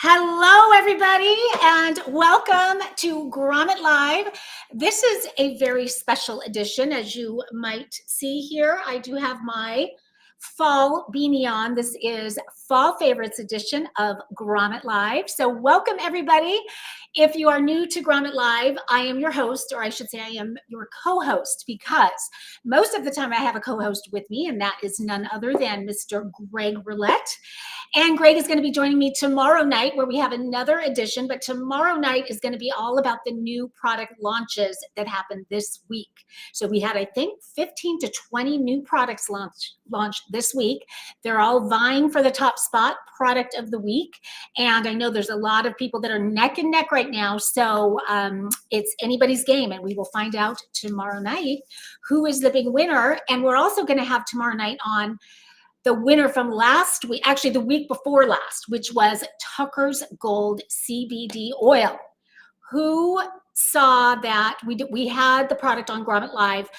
Hello, everybody, and welcome to Grommet Live. This is a very special edition. As you might see here, I do have my fall beanie on. This is Fall Favorites edition of Grommet Live. So welcome, everybody. If you are new to Grommet Live, I am your host, or I should say I am your co-host, because most of the time I have a co-host with me, and that is none other than Mr. Greg Roulette. And Greg is going to be joining me tomorrow night where we have another edition, but tomorrow night is going to be all about the new product launches that happened this week. So we had, I think, 15 to 20 new products launched this week. They're all vying for the top spot, product of the week. And I know there's a lot of people that are neck and neck right now. So it's anybody's game, and we will find out tomorrow night who is the big winner. And we're also going to have tomorrow night on the winner from last week, actually the week before last, which was Tucker's Gold CBD oil. Who saw that? We had the product on Grommet Live,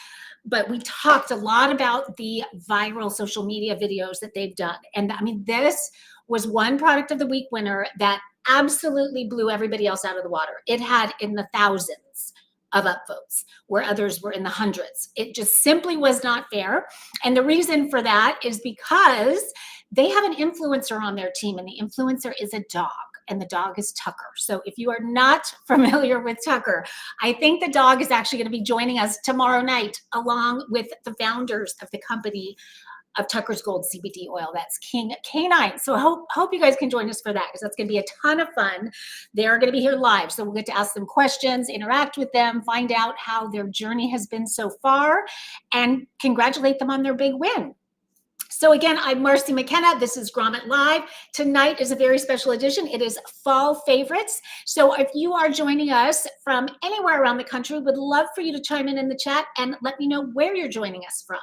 but we talked a lot about the viral social media videos that they've done. And I mean, this was one product of the week winner that absolutely blew everybody else out of the water. It had in the thousands of upvotes, where others were in the hundreds. It just simply was not fair. And the reason for that is because they have an influencer on their team, and the influencer is a dog, and the dog is Tucker. So if you are not familiar with Tucker, I think the dog is actually going to be joining us tomorrow night, along with the founders of the company of Tucker's Gold CBD oil. That's King Canine. So I hope you guys can join us for that, because that's going to be a ton of fun. They're going to be here live. So we'll get to ask them questions, interact with them, find out how their journey has been so far, and congratulate them on their big win. So again, I'm Marcy McKenna. This is Grommet Live. Tonight is a very special edition. It is Fall Favorites. So if you are joining us from anywhere around the country, would love for you to chime in the chat and let me know where you're joining us from.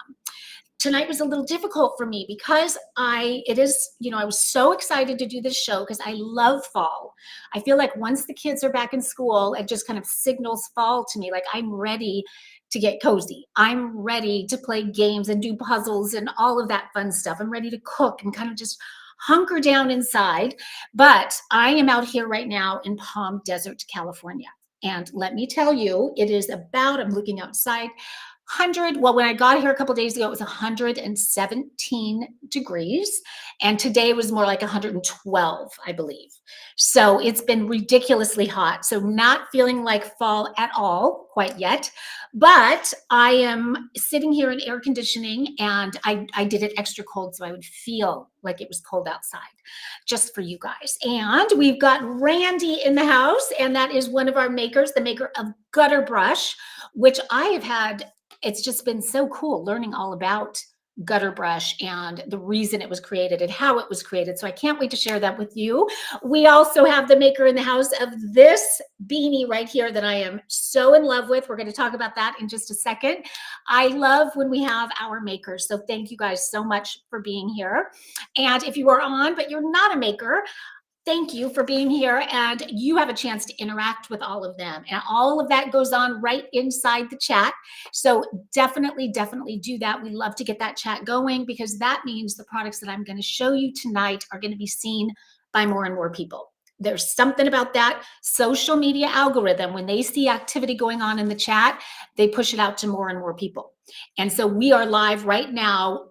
Tonight was a little difficult for me because I was so excited to do this show because I love fall. I feel like once the kids are back in school, it just kind of signals fall to me. Like, I'm ready to get cozy. I'm ready to play games and do puzzles and all of that fun stuff. I'm ready to cook and kind of just hunker down inside. But I am out here right now in Palm Desert, California. And let me tell you, it is about, I'm looking outside, when I got here a couple of days ago, it was 117 degrees. And today was more like 112, I believe. So it's been ridiculously hot. So not feeling like fall at all quite yet. But I am sitting here in air conditioning, and I did it extra cold so I would feel like it was cold outside, just for you guys. And we've got Randy in the house, and that is one of our makers, the maker of Gutter Brush, which I have had. It's just been so cool learning all about Gutter Brush and the reason it was created and how it was created. So I can't wait to share that with you. We also have the maker in the house of this beanie right here that I am so in love with. We're going to talk about that in just a second. I love when we have our makers. So thank you guys so much for being here. And if you are on, but you're not a maker, thank you for being here, and you have a chance to interact with all of them. And all of that goes on right inside the chat. So definitely do that. We love to get that chat going, because that means the products that I'm going to show you tonight are going to be seen by more and more people. There's something about that social media algorithm. When they see activity going on in the chat, they push it out to more and more people. And so we are live right now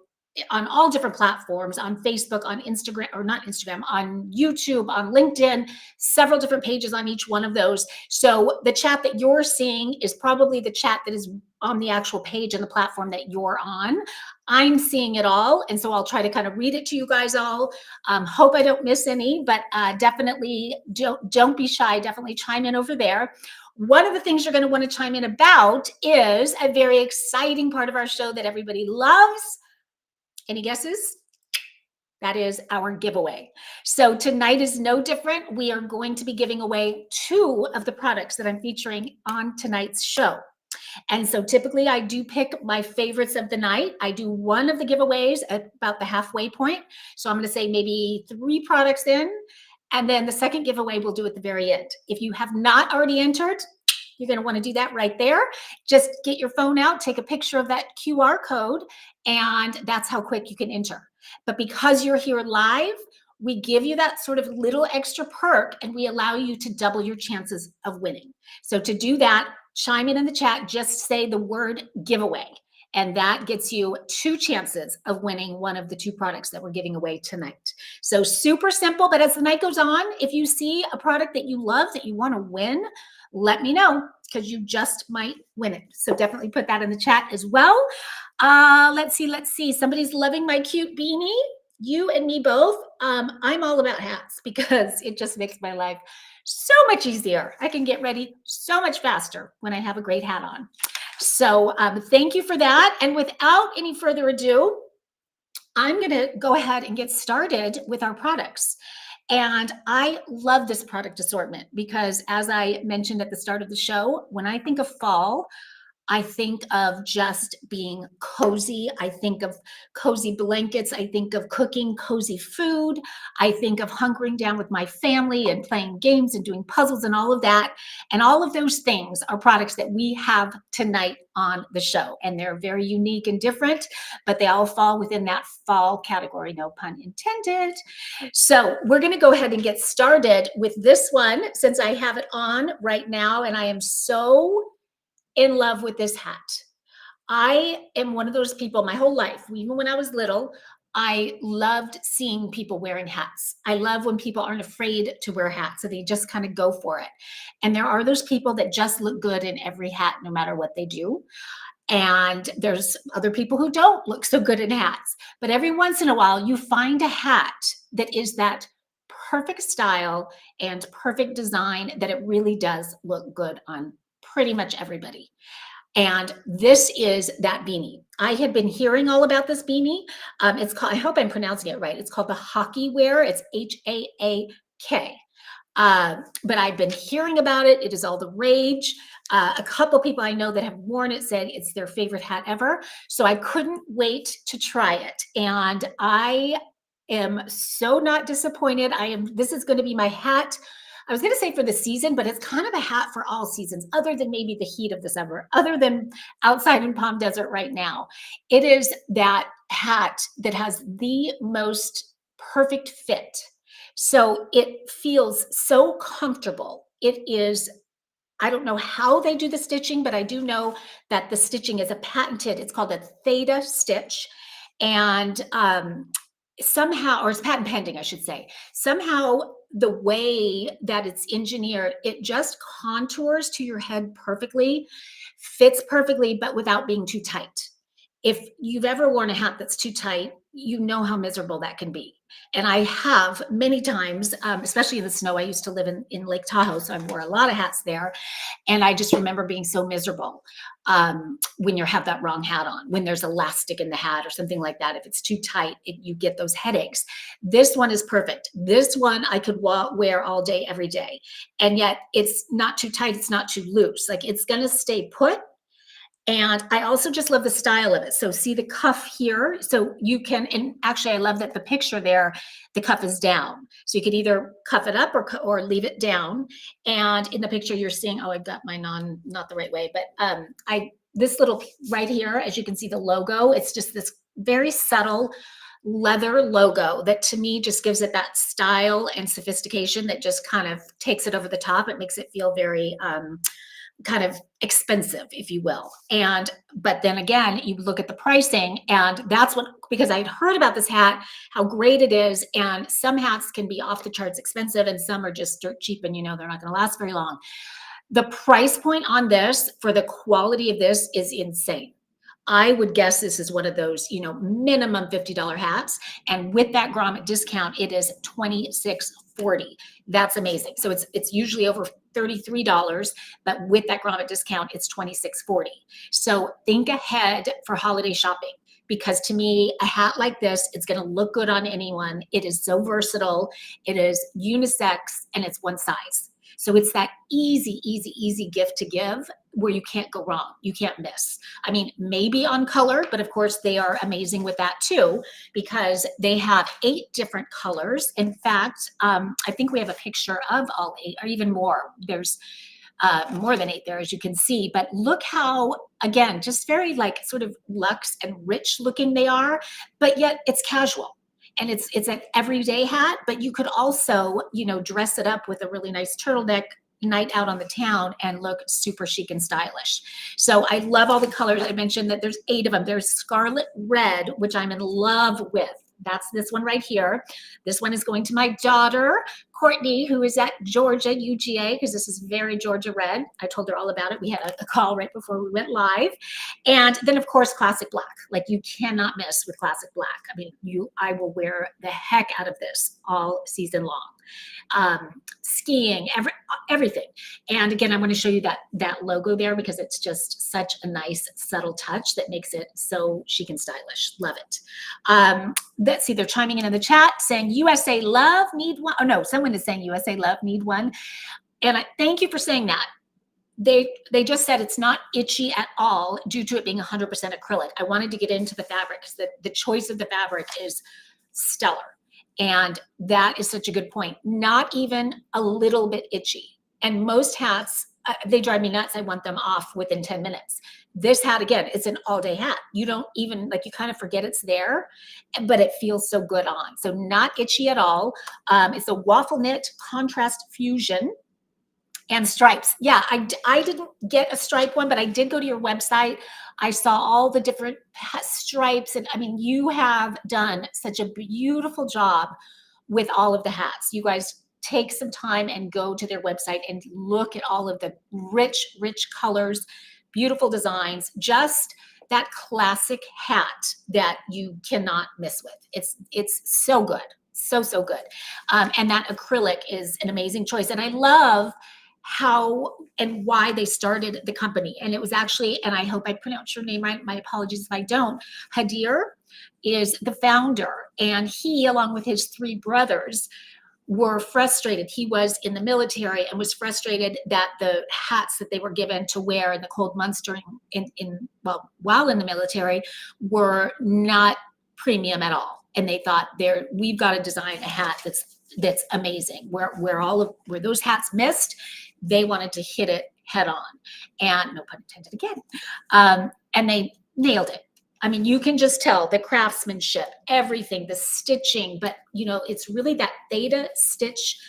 on all different platforms, on Facebook, on Instagram, or not Instagram, on YouTube, on LinkedIn, several different pages on each one of those. So the chat that you're seeing is probably the chat that is on the actual page and the platform that you're on. I'm seeing it all, and so I'll try to kind of read it to you guys all. Hope I don't miss any, but definitely don't be shy. Definitely chime in over there. One of the things you're going to want to chime in about is a very exciting part of our show that everybody loves. Any guesses? That is our giveaway. So tonight is no different. We are going to be giving away 2 of the products that I'm featuring on tonight's show. And so typically I do pick my favorites of the night. I do one of the giveaways at about the halfway point. So I'm going to say maybe 3 products in, and then the second giveaway we'll do at the very end. If you have not already entered, you're going to want to do that right there. Just get your phone out, take a picture of that QR code, and that's how quick you can enter. But because you're here live, we give you that sort of little extra perk and we allow you to double your chances of winning. So to do that, chime in the chat, just say the word giveaway. And that gets you 2 chances of winning one of the 2 products that we're giving away tonight. So super simple, but as the night goes on, if you see a product that you love, that you want to win, let me know, because you just might win it. So definitely put that in the chat as well. Let's see. Somebody's loving my cute beanie. You and me both. I'm all about hats because it just makes my life so much easier. I can get ready so much faster when I have a great hat on. So thank you for that. And without any further ado, I'm going to go ahead and get started with our products. And I love this product assortment because, as I mentioned at the start of the show, when I think of fall, I think of just being cozy. I think of cozy blankets. I think of cooking cozy food. I think of hunkering down with my family and playing games and doing puzzles and all of that. And all of those things are products that we have tonight on the show. And they're very unique and different, but they all fall within that fall category, no pun intended. So we're going to go ahead and get started with this one since I have it on right now. And I am so in love with this hat. I am one of those people my whole life, even when I was little, I loved seeing people wearing hats. I love when people aren't afraid to wear hats, so they just kind of go for it. And there are those people that just look good in every hat, no matter what they do. And there's other people who don't look so good in hats. But every once in a while, you find a hat that is that perfect style and perfect design that it really does look good on pretty much everybody. And this is that beanie. I had been hearing all about this beanie. It's called, I hope I'm pronouncing it right. It's called the Hockey Wear. It's Haak. But I've been hearing about it. It is all the rage. A couple people I know that have worn it said it's their favorite hat ever. So I couldn't wait to try it. And I am so not disappointed. This is going to be my hat. I was going to say for the season, but it's kind of a hat for all seasons, other than maybe the heat of the summer, other than outside in Palm Desert right now. It is that hat that has the most perfect fit. So it feels so comfortable. It is, I don't know how they do the stitching, but I do know that the stitching is it's called a theta stitch. And somehow, or it's patent pending, I should say, somehow the way that it's engineered, it just contours to your head perfectly, fits perfectly, but without being too tight. If you've ever worn a hat that's too tight, you know how miserable that can be. And I have many times, especially in the snow. I used to live in Lake Tahoe, so I wore a lot of hats there. And I just remember being so miserable when you have that wrong hat on, when there's elastic in the hat or something like that. If it's too tight, you get those headaches. This one is perfect. This one I could wear all day, every day. And yet it's not too tight. It's not too loose. Like, it's going to stay put. And I also just love the style of it. So see the cuff here. So you can, and actually I love that the picture there, the cuff is down. So you could either cuff it up or leave it down. And in the picture you're seeing, oh, I've got mine on not the right way, but this little right here, as you can see the logo, it's just this very subtle leather logo that to me just gives it that style and sophistication that just kind of takes it over the top. It makes it feel very, kind of expensive, if you will. But then again, you look at the pricing, and that's because I'd heard about this hat, how great it is. And some hats can be off the charts expensive and some are just dirt cheap and they're not going to last very long. The price point on this for the quality of this is insane. I would guess this is one of those, minimum $50 hats. And with that grommet discount, it is $26.40. That's amazing. So it's usually over $33, but with that grommet discount, it's $26.40. So think ahead for holiday shopping, because to me, a hat like this, it's going to look good on anyone. It is so versatile. It is unisex and it's one size. So it's that easy gift to give where you can't go wrong. You can't miss. I mean, maybe on color, but of course they are amazing with that too, because they have 8 different colors. In fact, I think we have a picture of all 8 or even more. There's more than 8 there, as you can see, but look how, again, just very like sort of luxe and rich looking they are, but yet it's casual. and it's an everyday hat, but you could also, you know, dress it up with a really nice turtleneck night out on the town and look super chic and stylish. So I love all the colors. I mentioned that there's 8 of them. There's scarlet red, which I'm in love with. That's this one right here. This one is going to my daughter, Courtney, who is at Georgia, UGA, because this is very Georgia red. I told her all about it. We had a call right before we went live. And then, of course, classic black. Like, you cannot miss with classic black. I mean, I will wear the heck out of this all season long. Skiing, everything. And again, I want to show you that logo there because it's just such a nice subtle touch that makes it so chic and stylish. Love it. Let's see, they're chiming in the chat saying USA love, need one. Oh no, someone is saying USA love, need one. And I thank you for saying that. They just said it's not itchy at all due to it being 100% acrylic. I wanted to get into the fabric because the choice of the fabric is stellar. And that is such a good point. Not even a little bit itchy. And most hats, they drive me nuts. I want them off within 10 minutes. This hat, again, it's an all-day hat. You don't even, like, you kind of forget it's there, but it feels so good on. So not itchy at all. It's a waffle knit contrast fusion. And stripes. Yeah, I didn't get a stripe one, but I did go to your website. I saw all the different stripes. And I mean, you have done such a beautiful job with all of the hats. You guys take some time and go to their website and look at all of the rich, rich colors, beautiful designs, just that classic hat that you cannot miss with. It's so good. So good. And that acrylic is an amazing choice. And I love how and why they started the company. And it was actually, and I hope I pronounced your name right, my apologies if I don't, Hadir is the founder, and he, along with his 3 brothers, were frustrated. He was in the military and was frustrated that the hats that they were given to wear in the cold months while in the military were not premium at all. And they thought, we've got to design a hat that's amazing. Where those hats missed, they wanted to hit it head on, and no pun intended again. And they nailed it. I mean, you can just tell the craftsmanship, everything, the stitching, but you know, it's really that theta stitch,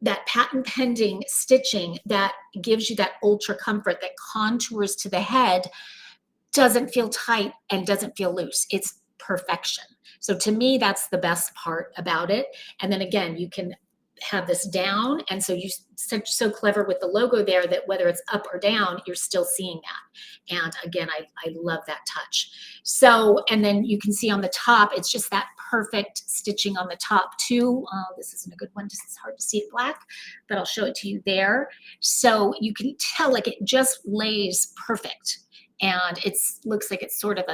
that patent pending stitching that gives you that ultra comfort, that contours to the head, doesn't feel tight and doesn't feel loose. It's perfection. So to me, that's the best part about it. And then again, you can have this down, and so you so clever with the logo there that whether it's up or down, you're still seeing that. And again, I love that touch. So, and then you can see on the top, it's just that perfect stitching on the top too. This isn't a good one, just it's hard to see it black, but I'll show it to you there. So you can tell, like, it just lays perfect, and looks like it's sort of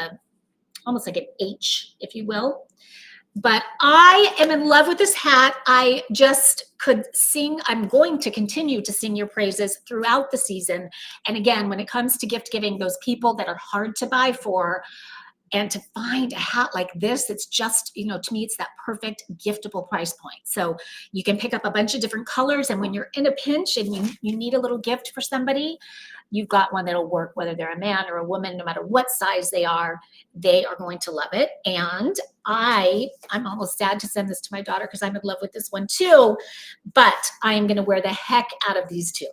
almost like an H, if you will. But I am in love with this hat. I just could sing. I'm going to continue to sing your praises throughout the season. And again, when it comes to gift giving, those people that are hard to buy for, and to find a hat like this, it's just, you know, to me, it's that perfect giftable price point. So you can pick up a bunch of different colors, and when you're in a pinch and you need a little gift for somebody, you've got one that'll work, whether they're a man or a woman, no matter what size they are going to love it. And I'm almost sad to send this to my daughter because I'm in love with this one too, but I am going to wear the heck out of these 2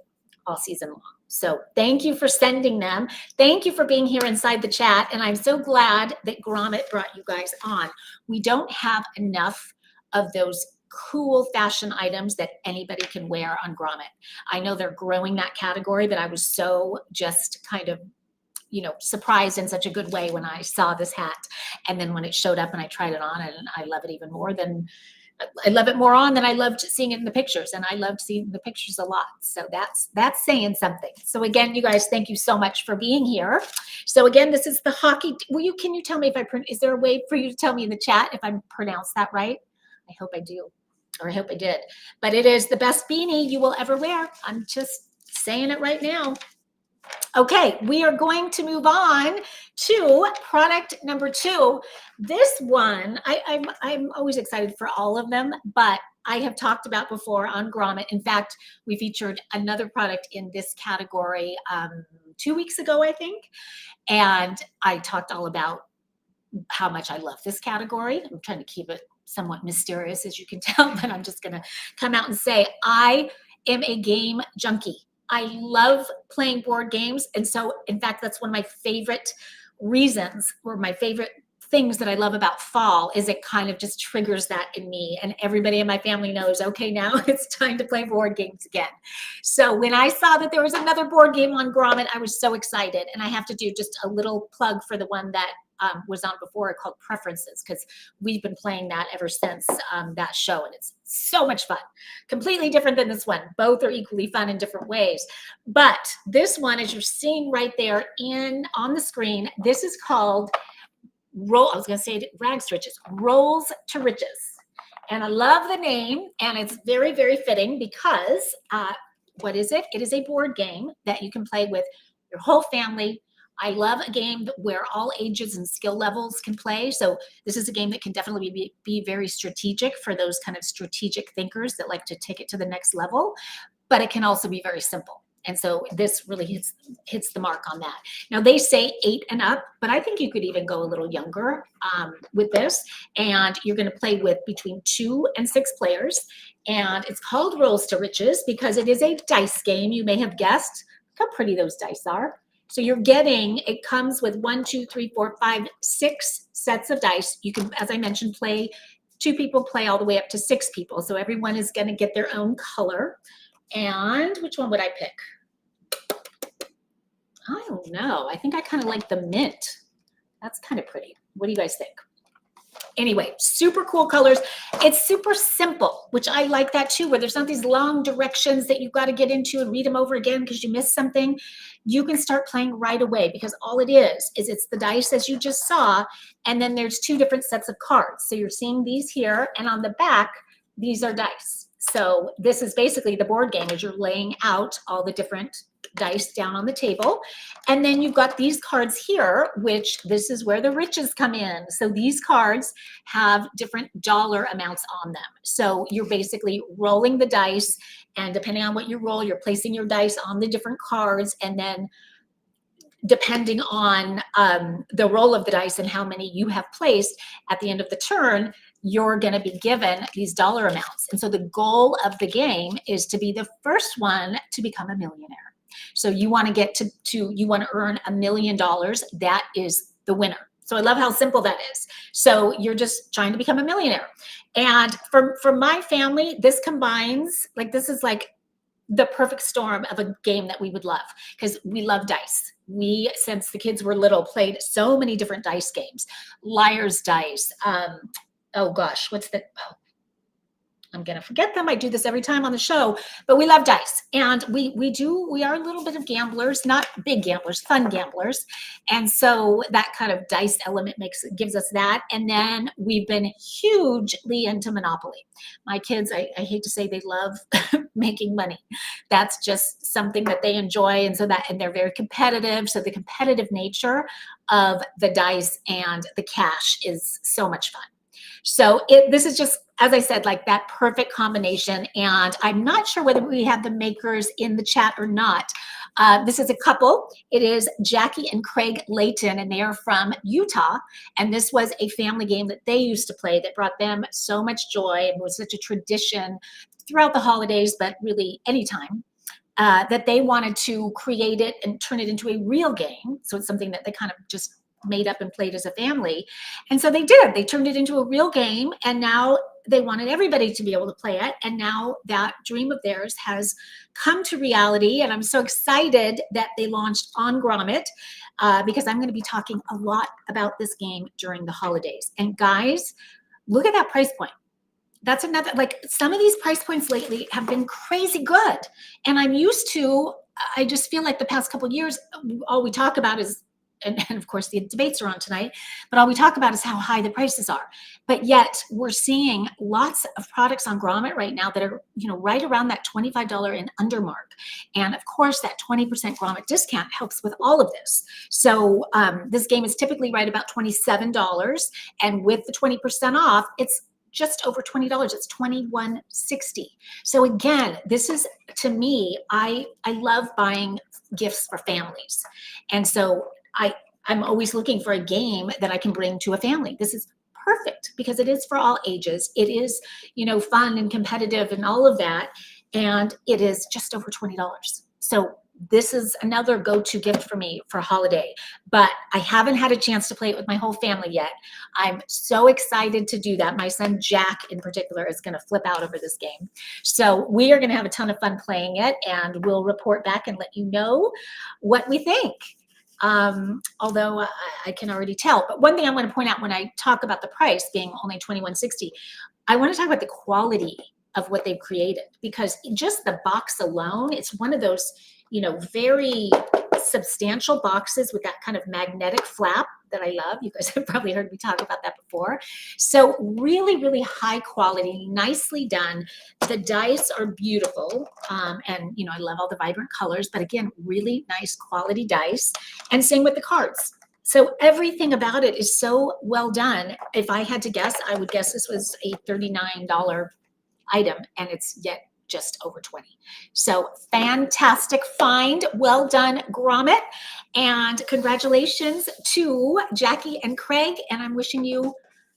all season long. So thank you for sending them. Thank you for being here inside the chat. And I'm so glad that Grommet brought you guys on. We don't have enough of those cool fashion items that anybody can wear on Grommet. I know they're growing that category, but I was so just kind of, you know, surprised in such a good way when I saw this hat. And then when it showed up and I tried it on, and I love it even more than I love it more on than I loved seeing it in the pictures. And I loved seeing the pictures a lot. So that's saying something. So again, you guys, thank you so much for being here. So again, this is the hockey. Can you tell me is there a way for you to tell me in the chat if I pronounced that right? I hope I do, or I hope I did. But it is the best beanie you will ever wear. I'm just saying it right now. Okay, we are going to move on to product number 2. This one, I'm always excited for all of them, but I have talked about before on Grommet. In fact, we featured another product in this category 2 weeks ago, I think. And I talked all about how much I love this category. I'm trying to keep it somewhat mysterious, as you can tell, but I'm just going to come out and say I am a game junkie. I love playing board games. And so, in fact, that's one of my favorite reasons, or my favorite things that I love about fall, is it kind of just triggers that in me. And everybody in my family knows, okay, now it's time to play board games again. So when I saw that there was another board game on Grommet, I was so excited. And I have to do just a little plug for the one that was on before, called Preferences, because we've been playing that ever since that show, and it's so much fun. Completely different than this one. Both are equally fun in different ways. But this one, as you're seeing right there on the screen, this is called Rags to Riches, Rolls to Riches. And I love the name, and it's very, very fitting because what is it? It is a board game that you can play with your whole family. I love a game where all ages and skill levels can play. So this is a game that can definitely be very strategic for those kind of strategic thinkers that like to take it to the next level, but it can also be very simple. And so this really hits the mark on that. Now they say 8 and up, but I think you could even go a little younger with this. And you're going to play with between 2 and 6 players. And it's called Rolls to Riches because it is a dice game. You may have guessed. Look how pretty those dice are. So it comes with 1, 2, 3, 4, 5, 6 sets of dice. You can, as I mentioned, play 2 people, play all the way up to 6 people. So everyone is going to get their own color. And which one would I pick? I don't know. I think I kind of like the mint. That's kind of pretty. What do you guys think? Anyway, super cool colors. It's super simple, which I like that too, where there's not these long directions that you've got to get into and read them over again because you missed something. You can start playing right away because all it is it's the dice as you just saw, and then there's 2 different sets of cards. So you're seeing these here, and on the back, these are dice. So this is basically the board game as you're laying out all the different dice down on the table. And then you've got these cards here, which this is where the riches come in. So these cards have different dollar amounts on them. So you're basically rolling the dice, and depending on what you roll, you're placing your dice on the different cards, and then depending on the roll of the dice and how many you have placed at the end of the turn, you're going to be given these dollar amounts. And so the goal of the game is to be the first one to become a millionaire. So you want to get you want to earn $1 million. That is the winner. So I love how simple that is. So you're just trying to become a millionaire. And for my family, this combines, like, this is like the perfect storm of a game that we would love, because we love dice. We, since the kids were little, played so many different dice games. Liar's Dice. Oh gosh, I'm going to forget them. I do this every time on the show, but we love dice. And we are a little bit of gamblers, not big gamblers, fun gamblers. And so that kind of dice element gives us that. And then we've been hugely into Monopoly. My kids, I hate to say, they love making money. That's just something that they enjoy. And they're very competitive. So the competitive nature of the dice and the cash is so much fun. So this is just, as I said, like that perfect combination. And I'm not sure whether we have the makers in the chat or not. This is a couple. It is Jackie and Craig Layton, and they are from Utah. And this was a family game that they used to play that brought them so much joy and was such a tradition throughout the holidays, but really anytime. That they wanted to create it and turn it into a real game. So it's something that they kind of just made up and played as a family. And so they did. They turned it into a real game, and now they wanted everybody to be able to play it. And now that dream of theirs has come to reality. And I'm so excited that they launched on Grommet because I'm going to be talking a lot about this game during the holidays. And guys, look at that price point. That's another, like, some of these price points lately have been crazy good. And I just feel like the past couple of years, all we talk about is, and of course the debates are on tonight, but all we talk about is how high the prices are. But yet we're seeing lots of products on Grommet right now that are, right around that $25 and under mark. And of course that 20% Grommet discount helps with all of this. So this game is typically right about $27, and with the 20% off, it's just over $20. It's $21.60. So again, this is, to me, I love buying gifts for families. And so I'm always looking for a game that I can bring to a family. This is perfect because it is for all ages. It is, fun and competitive and all of that. And it is just over $20. So this is another go-to gift for me for holiday, but I haven't had a chance to play it with my whole family yet. I'm so excited to do that. My son Jack in particular is going to flip out over this game. So we are going to have a ton of fun playing it, and we'll report back and let you know what we think. Although I can already tell. But one thing I want to point out when I talk about the price being only $21.60, I want to talk about the quality of what they've created, because just the box alone, it's one of those, very substantial boxes with that kind of magnetic flap that I love. You guys have probably heard me talk about that before. So really, really high quality, nicely done. The dice are beautiful. And, I love all the vibrant colors, but again, really nice quality dice. And same with the cards. So everything about it is so well done. If I had to guess, I would guess this was a $39 item, and it's yet just over 20. So fantastic find. Well done, Grommet. And congratulations to Jackie and Craig. And I'm wishing you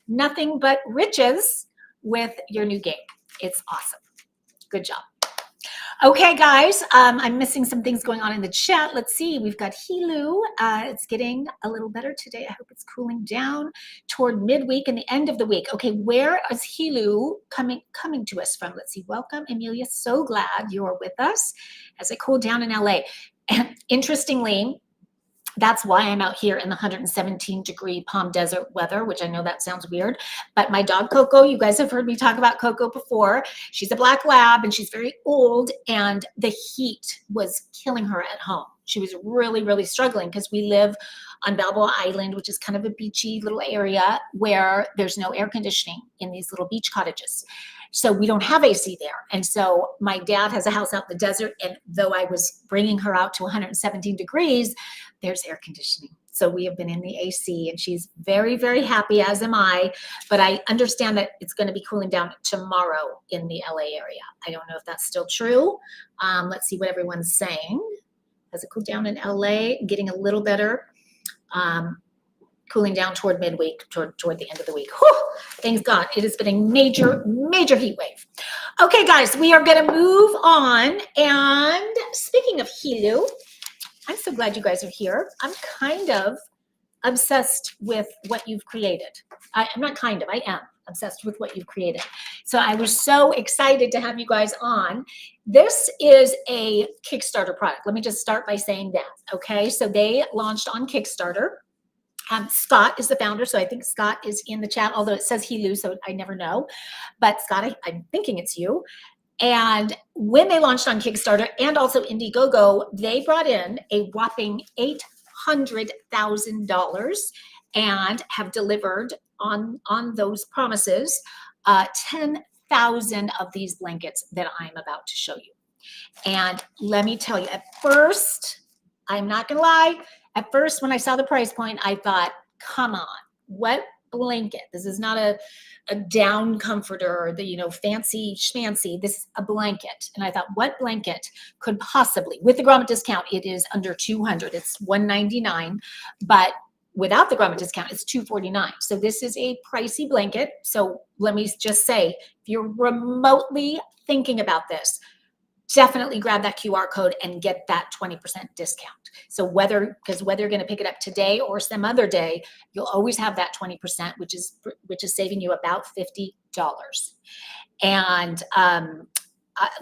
nothing but riches with your new game. It's awesome. Good job. Okay, guys, I'm missing some things going on in the chat. Let's see. We've got Helu. It's getting a little better today. I hope it's cooling down toward midweek and the end of the week. Okay, where is Helu coming to us from? Let's see. Welcome, Amelia. So glad you're with us as I cool down in LA. And interestingly, that's why I'm out here in the 117-degree Palm Desert weather, which I know that sounds weird. But my dog, Coco, you guys have heard me talk about Coco before. She's a black lab, and she's very old, and the heat was killing her at home. She was really, really struggling because we live on Balboa Island, which is kind of a beachy little area where there's no air conditioning in these little beach cottages. So we don't have AC there. And so my dad has a house out in the desert, and though I was bringing her out to 117 degrees, there's air conditioning. So we have been in the AC, and she's very, very happy, as am I. But I understand that it's going to be cooling down tomorrow in the LA area. I don't know if that's still true. Let's see what everyone's saying. Has it cooled down in LA? Getting a little better. Cooling down toward midweek, toward the end of the week. Whew, thank God. It has been a major, major heat wave. Okay, guys, we are going to move on. And speaking of Helu, I'm so glad you guys are here. I'm kind of obsessed with what you've created. I am obsessed with what you've created. So I was so excited to have you guys on. This is a Kickstarter product. Let me just start by saying that, okay? So they launched on Kickstarter. Scott is the founder, so I think Scott is in the chat, although it says Helu, so I never know. But Scott, I'm thinking it's you. And when they launched on Kickstarter and also Indiegogo, they brought in a whopping $800,000 and have delivered on those promises 10,000 of these blankets that I'm about to show you. And let me tell you, at first, I'm not going to lie, at first when I saw the price point, I thought, come on, what blanket? This is not a down comforter or the, fancy schmancy. This is a blanket. And I thought, what blanket could possibly, with the Grommet discount, it is under $200. It's $199, but without the Grommet discount, it's $249. So this is a pricey blanket. So let me just say, if you're remotely thinking about this, definitely grab that QR code and get that 20% discount. So whether you're going to pick it up today or some other day, you'll always have that 20%, which is saving you about $50. And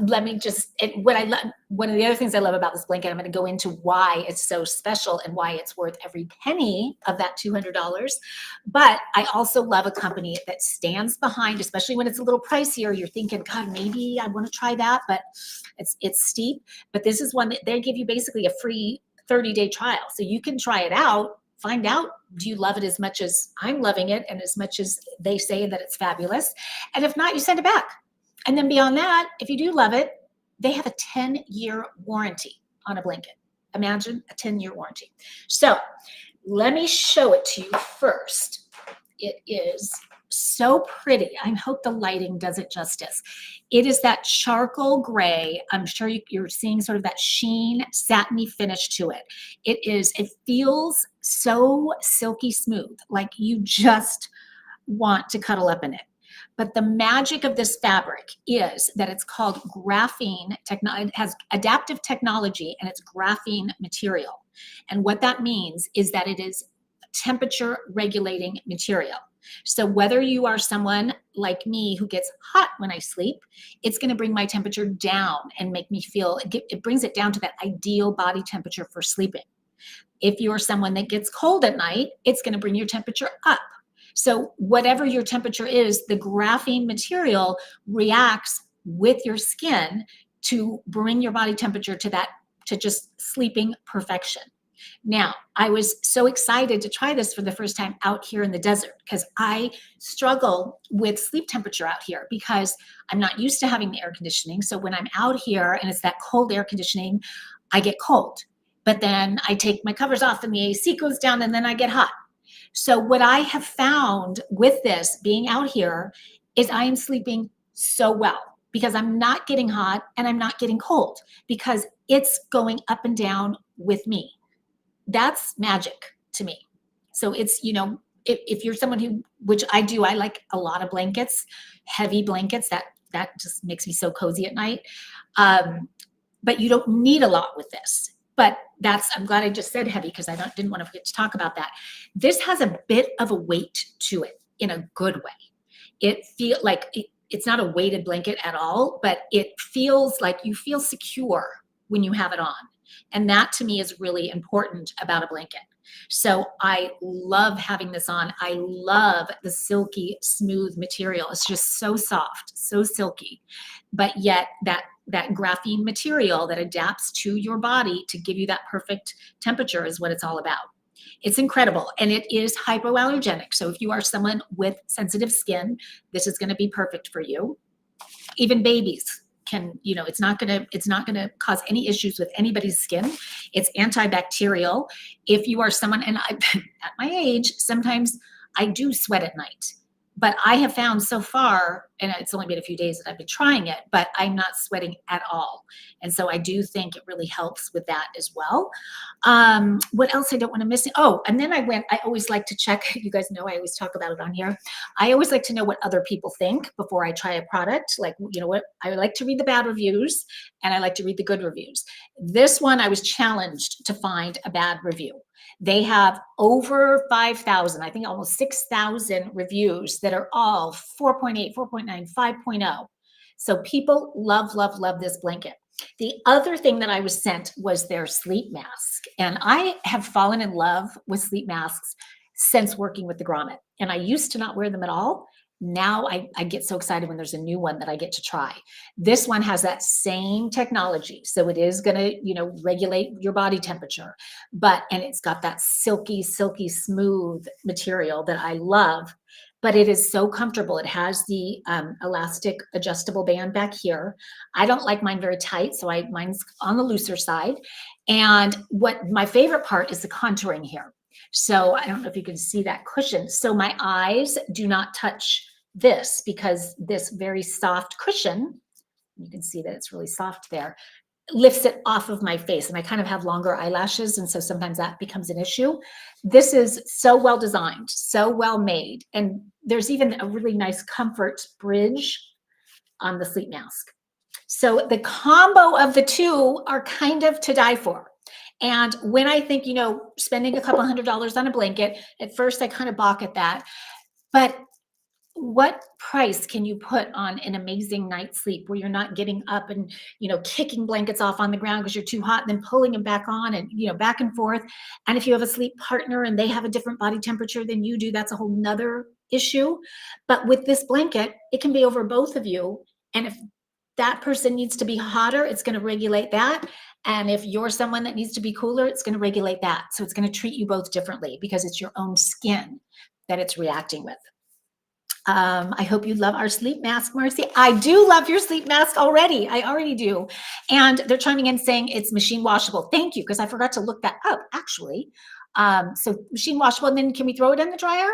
let me just, one of the other things I love about this blanket, I'm going to go into why it's so special and why it's worth every penny of that $200. But I also love a company that stands behind, especially when it's a little pricier. You're thinking, God, maybe I want to try that, but it's steep. But this is one that they give you basically a free 30-day trial. So you can try it out, find out, do you love it as much as I'm loving it and as much as they say that it's fabulous? And if not, you send it back. And then beyond that, if you do love it, they have a 10-year warranty on a blanket. Imagine a 10-year warranty. So let me show it to you first. It is so pretty. I hope the lighting does it justice. It is that charcoal gray. I'm sure you're seeing sort of that sheen, satiny finish to it. It feels so silky smooth, like you just want to cuddle up in it. But the magic of this fabric is that it's called graphene technology. It has adaptive technology and it's graphene material. And what that means is that it is temperature regulating material. So whether you are someone like me who gets hot when I sleep, it's going to bring my temperature down and make me feel, it brings it down to that ideal body temperature for sleeping. If you're someone that gets cold at night, it's going to bring your temperature up. So whatever your temperature is, the graphene material reacts with your skin to bring your body temperature to that, to just sleeping perfection. Now, I was so excited to try this for the first time out here in the desert because I struggle with sleep temperature out here because I'm not used to having the air conditioning. So when I'm out here and it's that cold air conditioning, I get cold. But then I take my covers off and the AC goes down and then I get hot. So what I have found with this being out here is I am sleeping so well because I'm not getting hot and I'm not getting cold because it's going up and down with me. That's magic to me. So it's, you know, if you're someone who, which I do, I like a lot of blankets, heavy blankets, that just makes me so cozy at night. But you don't need a lot with this. But I'm glad I just said heavy because didn't want to forget to talk about that. This has a bit of a weight to it in a good way. It feels like it's not a weighted blanket at all, but it feels like you feel secure when you have it on. And that to me is really important about a blanket. So I love having this on. I love the silky, smooth material. It's just so soft, so silky, but yet that graphene material that adapts to your body to give you that perfect temperature is what it's all about. It's incredible. And it is hypoallergenic. So if you are someone with sensitive skin, this is going to be perfect for you. Even babies can, you know, it's not going to cause any issues with anybody's skin. It's antibacterial. If you are someone, and at my age, sometimes I do sweat at night. But I have found so far, and it's only been a few days that I've been trying it, but I'm not sweating at all. And so I do think it really helps with that as well. What else I don't want to miss? Oh, and then I always like to check, you guys know I always talk about it on here. I always like to know what other people think before I try a product. Like, you know what, I like to read the bad reviews and I like to read the good reviews. This one, I was challenged to find a bad review. They have over 5,000, I think almost 6,000 reviews that are all 4.8, 4.9, 5.0. So people love, love, love this blanket. The other thing that I was sent was their sleep mask. And I have fallen in love with sleep masks since working with the Grommet. And I used to not wear them at all. Now I get so excited when there's a new one that I get to try. This one has that same technology. So it is going to, you know, regulate your body temperature, and it's got that silky, silky, smooth material that I love, but it is so comfortable. It has the elastic adjustable band back here. I don't like mine very tight, so mine's on the looser side. And what my favorite part is the contouring here. So I don't know if you can see that cushion. So my eyes do not touch this because this very soft cushion, you can see that it's really soft there, lifts it off of my face. And I kind of have longer eyelashes. And so sometimes that becomes an issue. This is so well designed, so well made. And there's even a really nice comfort bridge on the sleep mask. So the combo of the two are kind of to die for. And when I think, you know, spending a couple $100s on a blanket, at first I kind of balk at that. But what price can you put on an amazing night's sleep where you're not getting up and, you know, kicking blankets off on the ground because you're too hot and then pulling them back on and, you know, back and forth. And if you have a sleep partner and they have a different body temperature than you do, that's a whole nother issue. But with this blanket, it can be over both of you. And if that person needs to be hotter, it's going to regulate that. And if you're someone that needs to be cooler, it's going to regulate that. So it's going to treat you both differently because it's your own skin that it's reacting with. I hope you love our sleep mask, Marcy. I do love your sleep mask already. I already do. And they're chiming in saying it's machine washable. Thank you, because I forgot to look that up, actually. So machine washable, and then can we throw it in the dryer?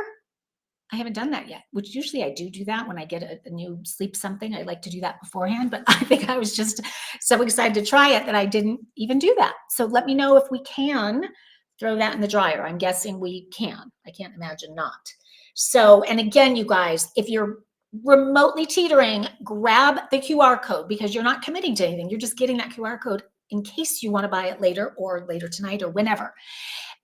I haven't done that yet, which usually I do that when I get a new sleep something. I like to do that beforehand, but I think I was just so excited to try it that I didn't even do that. So let me know if we can throw that in the dryer. I'm guessing we can. I can't imagine not. So, and again, you guys, if you're remotely teetering, grab the QR code because you're not committing to anything. You're just getting that QR code in case you want to buy it later or later tonight or whenever.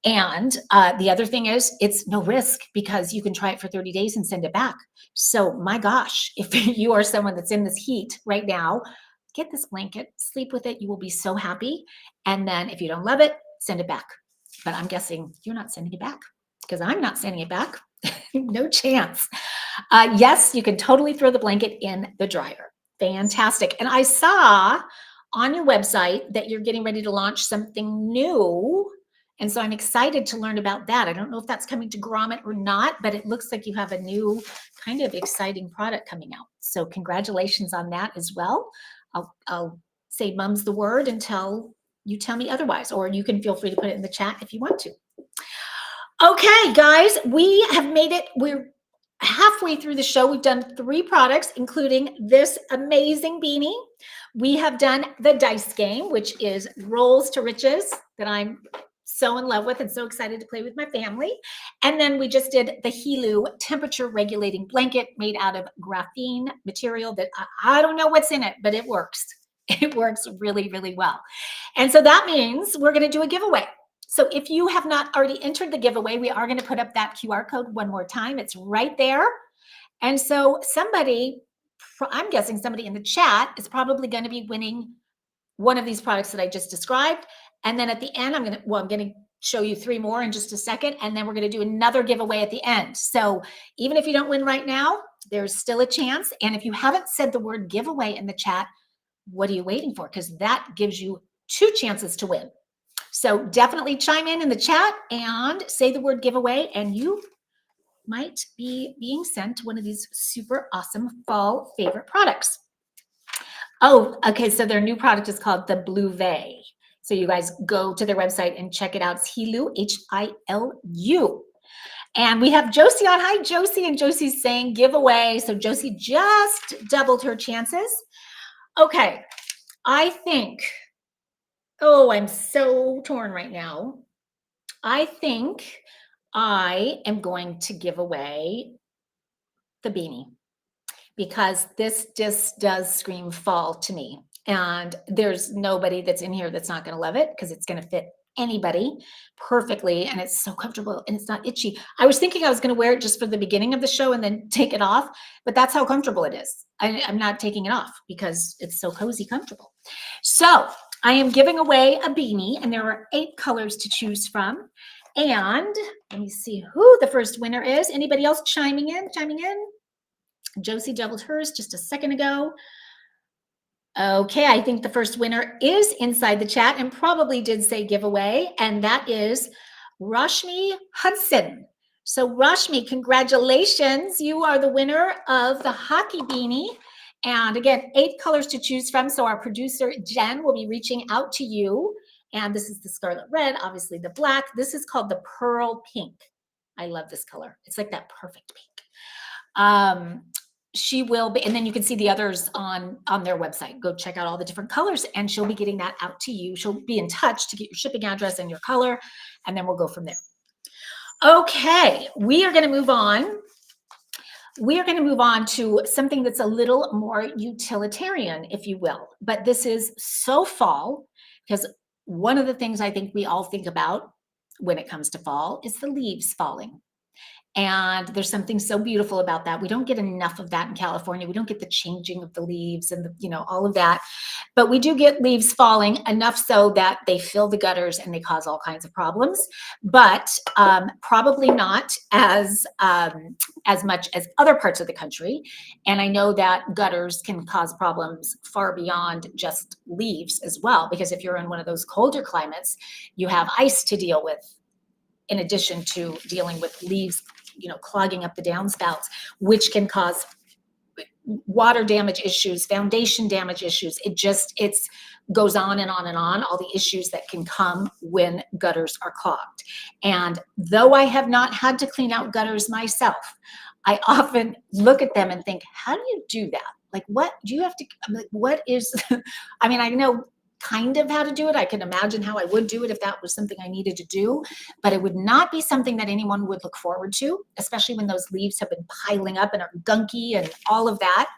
And the other thing is it's no risk because you can try it for 30 days and send it back. So my gosh, if you are someone that's in this heat right now, get this blanket, sleep with it. You will be so happy. And then if you don't love it, send it back. But I'm guessing you're not sending it back because I'm not sending it back. No chance. Yes, you can totally throw the blanket in the dryer. Fantastic. And I saw on your website that you're getting ready to launch something new. And so I'm excited to learn about that. I don't know if that's coming to Grommet or not, but it looks like you have a new kind of exciting product coming out. So congratulations on that as well. I'll say mum's the word until you tell me otherwise, or you can feel free to put it in the chat if you want to. Okay, guys, we have made it. We're halfway through the show. We've done 3 products, including this amazing beanie. We have done the dice game, which is Rolls to Riches, that I'm so in love with and so excited to play with my family. And then we just did the Helu temperature regulating blanket made out of graphene material that I don't know what's in it, but it works. It works really, really well. And so that means we're going to do a giveaway. So if you have not already entered the giveaway, we are going to put up that QR code one more time. It's right there. And so somebody, I'm guessing somebody in the chat is probably going to be winning one of these products that I just described. And then at the end, I'm going to show you 3 more in just a second. And then we're going to do another giveaway at the end. So even if you don't win right now, there's still a chance. And if you haven't said the word giveaway in the chat, what are you waiting for? Because that gives you 2 chances to win. So definitely chime in the chat and say the word giveaway, and you might be being sent one of these super awesome fall favorite products. Oh, okay. So their new product is called the Bluvet. So you guys go to their website and check it out. It's Helu, H-I-L-U. And we have Josie on. Hi, Josie. And Josie's saying giveaway. So Josie just doubled her chances. Okay. I think, oh, I'm so torn right now. I think I am going to give away the beanie because this just does scream fall to me. And there's nobody that's in here that's not going to love it because it's going to fit anybody perfectly. And it's so comfortable and it's not itchy. I was thinking I was going to wear it just for the beginning of the show and then take it off, but that's how comfortable it is. I'm not taking it off because it's so cozy comfortable. So I am giving away a beanie and there are 8 colors to choose from. And let me see who the first winner is. Anybody else chiming in? Josie doubled hers just a second ago. Okay, I think the first winner is inside the chat and probably did say giveaway, and that is Rashmi Hudson. So Rashmi, congratulations. You are the winner of the hockey beanie. And again, 8 colors to choose from. So our producer, Jen, will be reaching out to you. And this is the scarlet red, obviously the black. This is called the pearl pink. I love this color. It's like that perfect pink. She will be, and then you can see the others on their website. Go check out all the different colors and she'll be getting that out to you. She'll be in touch to get your shipping address and your color, and then we'll go from there. Okay, we are going to move on. We are going to move on to something that's a little more utilitarian, if you will. But this is so fall because one of the things I think we all think about when it comes to fall is the leaves falling. And there's something so beautiful about that. We don't get enough of that in California. We don't get the changing of the leaves and all of that. But we do get leaves falling enough so that they fill the gutters and they cause all kinds of problems. But probably not as much as other parts of the country. And I know that gutters can cause problems far beyond just leaves as well. Because if you're in one of those colder climates, you have ice to deal with, in addition to dealing with leaves, clogging up the downspouts, which can cause water damage issues, foundation damage issues. It goes on and on and on, all the issues that can come when gutters are clogged. And though I have not had to clean out gutters myself, I often look at them and think, how do you do that? Like, what do you have to, what is, I mean, I know kind of how to do it. I can imagine how I would do it if that was something I needed to do, but it would not be something that anyone would look forward to, especially when those leaves have been piling up and are gunky and all of that.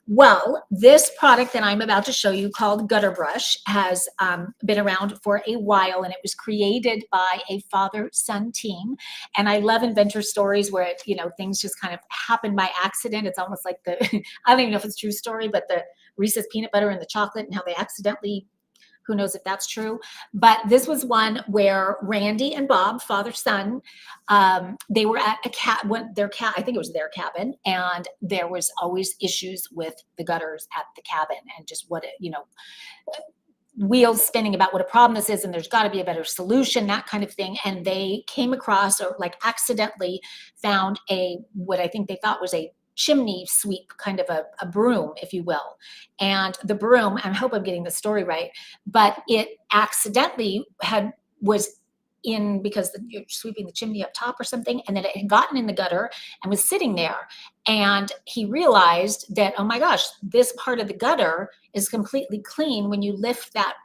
Well, this product that I'm about to show you called Gutter Brush has been around for a while, and it was created by a father-son team. And I love inventor stories where, things just kind of happen by accident. It's almost like I don't even know if it's a true story, but the Reese's peanut butter and the chocolate and how they accidentally, who knows if that's true. But this was one where Randy and Bob, father, son, they were at I think it was their cabin, and there was always issues with the gutters at the cabin and just wheels spinning about what a problem this is, and there's got to be a better solution, that kind of thing. And they came across, or like accidentally found what I think they thought was a chimney sweep, kind of a broom, if you will. And the broom, I hope I'm getting the story right, but it accidentally was in, because you're sweeping the chimney up top or something, and then it had gotten in the gutter and was sitting there. And he realized that, oh my gosh, this part of the gutter is completely clean when you lift that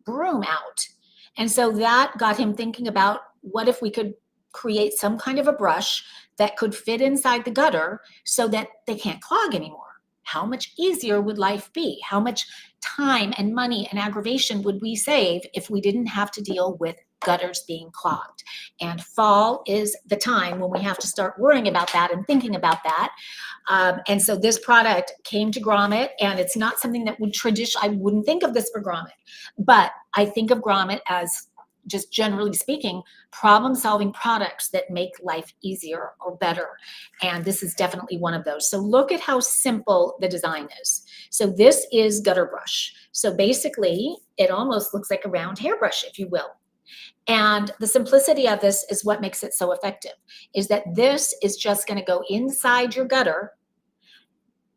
broom out. And so that got him thinking about, what if we could create some kind of a brush that could fit inside the gutter so that they can't clog anymore? How much easier would life be? How much time and money and aggravation would we save if we didn't have to deal with gutters being clogged? And fall is the time when we have to start worrying about that and thinking about that. And so this product came to Grommet, and it's not something that I wouldn't think of this for Grommet, but I think of Grommet as, just generally speaking, problem-solving products that make life easier or better. And this is definitely one of those. So look at how simple the design is. So this is Gutter Brush. So basically, it almost looks like a round hairbrush, if you will. And the simplicity of this is what makes it so effective, is that this is just going to go inside your gutter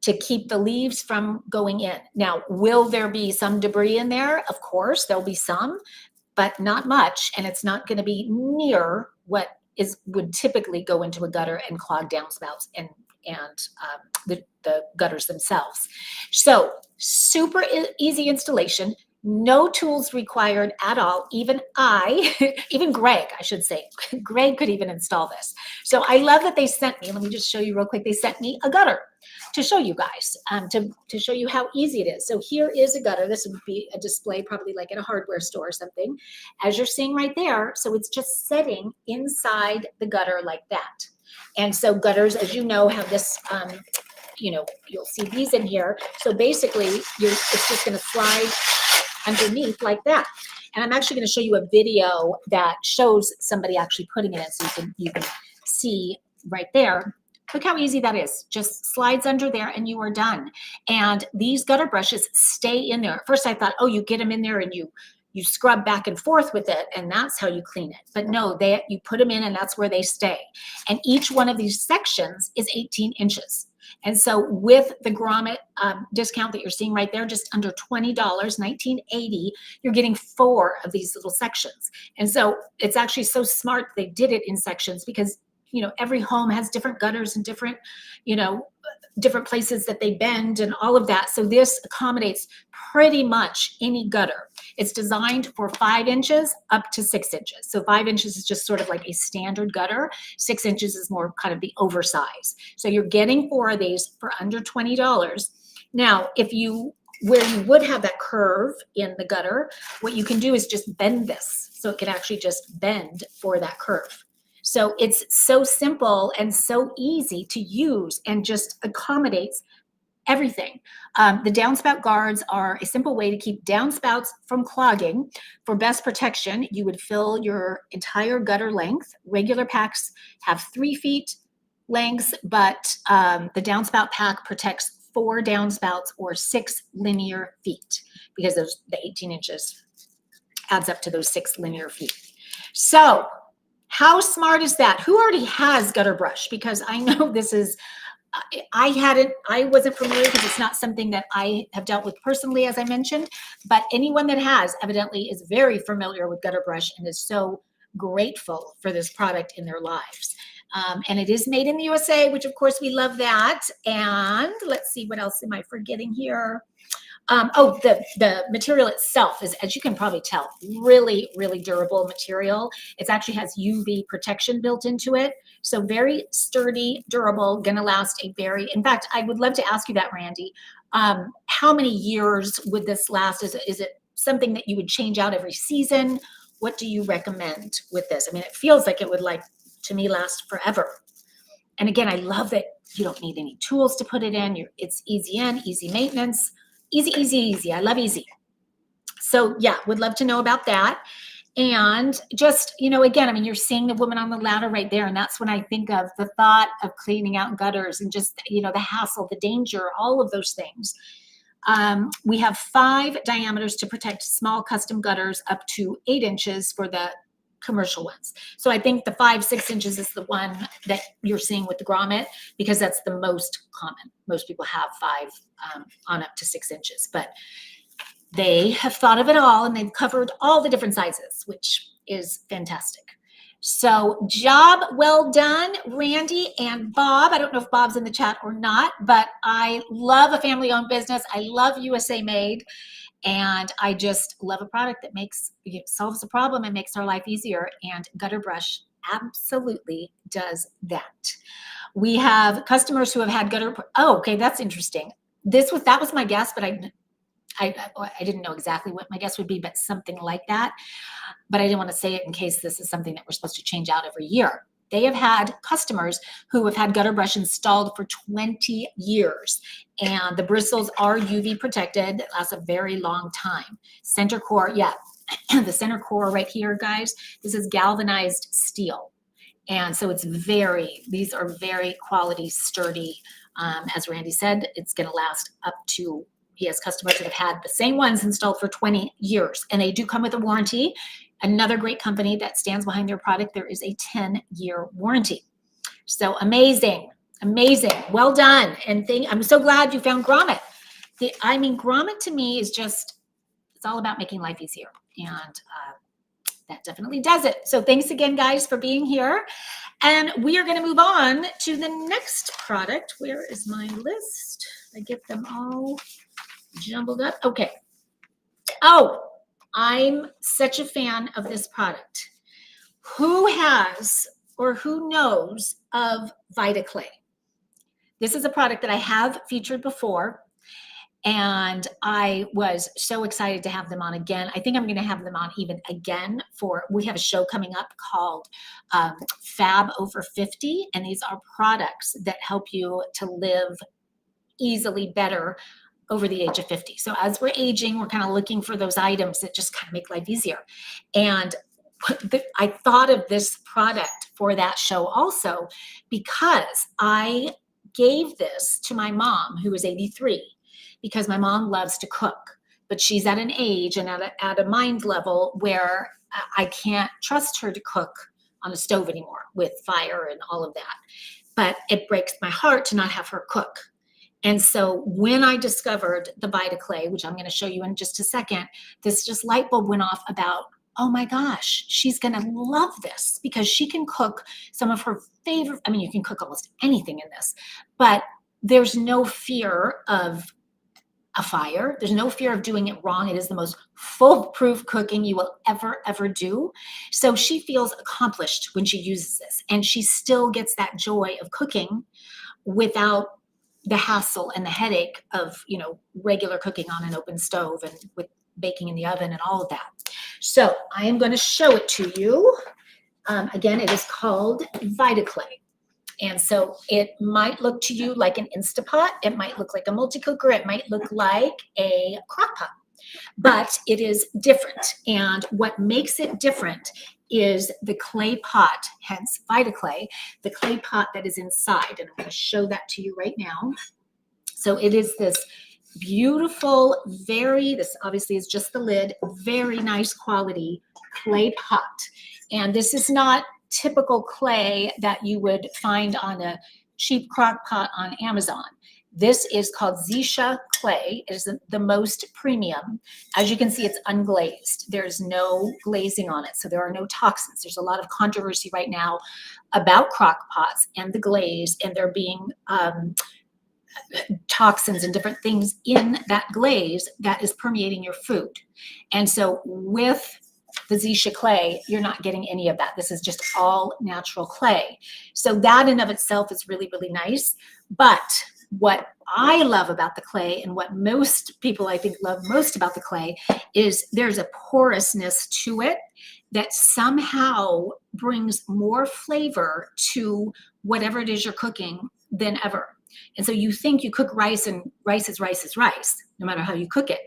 to keep the leaves from going in. Now, will there be some debris in there? Of course, there'll be some, but not much, and it's not going to be near what would typically go into a gutter and clog downspouts and the gutters themselves. So super easy installation, no tools required at all. Even Greg, I should say, Greg could even install this. So I love that they sent me, let me just show you real quick, they sent me a gutter to show you guys, to show you how easy it is. So here is a gutter. This would be a display probably like at a hardware store or something, as you're seeing right there. So it's just setting inside the gutter like that. And so gutters, as you know, have this, you'll see these in here. So basically, it's just going to slide underneath like that. And I'm actually going to show you a video that shows somebody actually putting it in, so you can see right there. Look how easy that is. Just slides under there and you are done. And these gutter brushes stay in there. At first I thought, oh, you get them in there and you scrub back and forth with it, and that's how you clean it. But no, you put them in and that's where they stay. And each one of these sections is 18 inches. And so with the Grommet discount that you're seeing right there, just under $20, $19.80, you're getting 4 of these little sections. And so it's actually so smart they did it in sections, because every home has different gutters and different places that they bend and all of that. So this accommodates pretty much any gutter. It's designed for 5 inches up to 6 inches. So 5 inches is just sort of like a standard gutter. 6 inches is more kind of the oversize. So you're getting 4 of these for under $20. Now, where you would have that curve in the gutter, what you can do is just bend this. So it can actually just bend for that curve. So it's so simple and so easy to use and just accommodates everything. The downspout guards are a simple way to keep downspouts from clogging. For best protection, you would fill your entire gutter length. Regular packs have 3 feet lengths, but the downspout pack protects 4 downspouts or 6 linear feet, because the 18 inches adds up to those 6 linear feet. So how smart is that? Who already has gutter brush? Because I know this is, I wasn't familiar because it's not something that I have dealt with personally, as I mentioned, but anyone that has evidently is very familiar with gutter brush and is so grateful for this product in their lives. And it is made in the USA, which of course we love that. And let's see, what else am I forgetting here? Oh, the material itself is, as you can probably tell, really, really durable material. It actually has UV protection built into it. So very sturdy, durable, gonna last a very, in fact, I would love to ask you that, Randy. How many years would this last? Is it something that you would change out every season? What do you recommend with this? I mean, it feels like it would, like, to me, last forever. And again, I love that you don't need any tools to put it in. It's easy in, easy maintenance. Easy, easy, easy. I love easy. So yeah, would love to know about that. And just, again, I mean, you're seeing the woman on the ladder right there. And that's when I think of the thought of cleaning out gutters and just, the hassle, the danger, all of those things. We have 5 diameters to protect small custom gutters up to 8 inches for the commercial ones. So I think the 5-6 inches is the one that you're seeing with the grommet, because that's the most common. Most people have 5 on up to 6 inches, but they have thought of it all and they've covered all the different sizes, which is fantastic. So job well done, Randy and Bob. I don't know if Bob's in the chat or not, but I love a family-owned business. I love USA made. And I just love a product that solves a problem and makes our life easier. And Gutter Brush absolutely does that. We have customers who have had oh, okay, that's interesting. That was my guess, but I didn't know exactly what my guess would be, but something like that. But I didn't want to say it in case this is something that we're supposed to change out every year. They have had customers who have had Gutter Brush installed for 20 years, and the bristles are UV protected. It lasts a very long time. Center core, yeah, the center core right here, guys, this is galvanized steel. And so these are very quality, sturdy. As Randy said, it's going to last up to, he has customers that have had the same ones installed for 20 years, and they do come with a warranty. Another great company that stands behind their product, there is a 10-year warranty. So amazing, amazing. Well done. And I'm so glad you found Grommet. Grommet to me is just, it's all about making life easier. And that definitely does it. So thanks again, guys, for being here. And we are going to move on to the next product. Where is my list? I get them all jumbled up. Okay. Oh, I'm such a fan of this product. Who has or who knows of VitaClay? This is a product that I have featured before, and I was so excited to have them on again. I think I'm going to have them on even again we have a show coming up called Fab Over 50, and these are products that help you to live easily better over the age of 50. So as we're aging, we're kind of looking for those items that just kind of make life easier. And I thought of this product for that show also because I gave this to my mom, who is 83, because my mom loves to cook, but she's at an age and at a mind level where I can't trust her to cook on a stove anymore with fire and all of that. But it breaks my heart to not have her cook. And so when I discovered the VitaClay, which I'm going to show you in just a second, this just light bulb went off about, oh my gosh, she's going to love this because she can cook some of her favorite, you can cook almost anything in this, but there's no fear of a fire. There's no fear of doing it wrong. It is the most foolproof cooking you will ever do. So she feels accomplished when she uses this, and she still gets that joy of cooking without the hassle and the headache of, regular cooking on an open stove and with baking in the oven and all of that. So I am going to show it to you. Again, it is called VitaClay. And so it might look to you like an Instapot. It might look like a multi-cooker. It might look like a crock pot, but it is different. And what makes it different is the clay pot, hence VitaClay, the clay pot that is inside. And I'm going to show that to you right now. So it is this beautiful, this obviously is just the lid, very nice quality clay pot. And this is not typical clay that you would find on a cheap crock pot on Amazon. This is called Zisha clay. It is the most premium. As you can see, it's unglazed. There's no glazing on it, so there are no toxins. There's a lot of controversy right now about crock pots and the glaze, and they're being toxins and different things in that glaze that is permeating your food. And so with the Zisha clay, you're not getting any of that. This is just all natural clay. So that in of itself is really, really nice. But what I love about the clay, and what most people I think love most about the clay, is there's a porousness to it that somehow brings more flavor to whatever it is you're cooking than ever. And so you think you cook rice and rice is rice is rice, no matter how you cook it.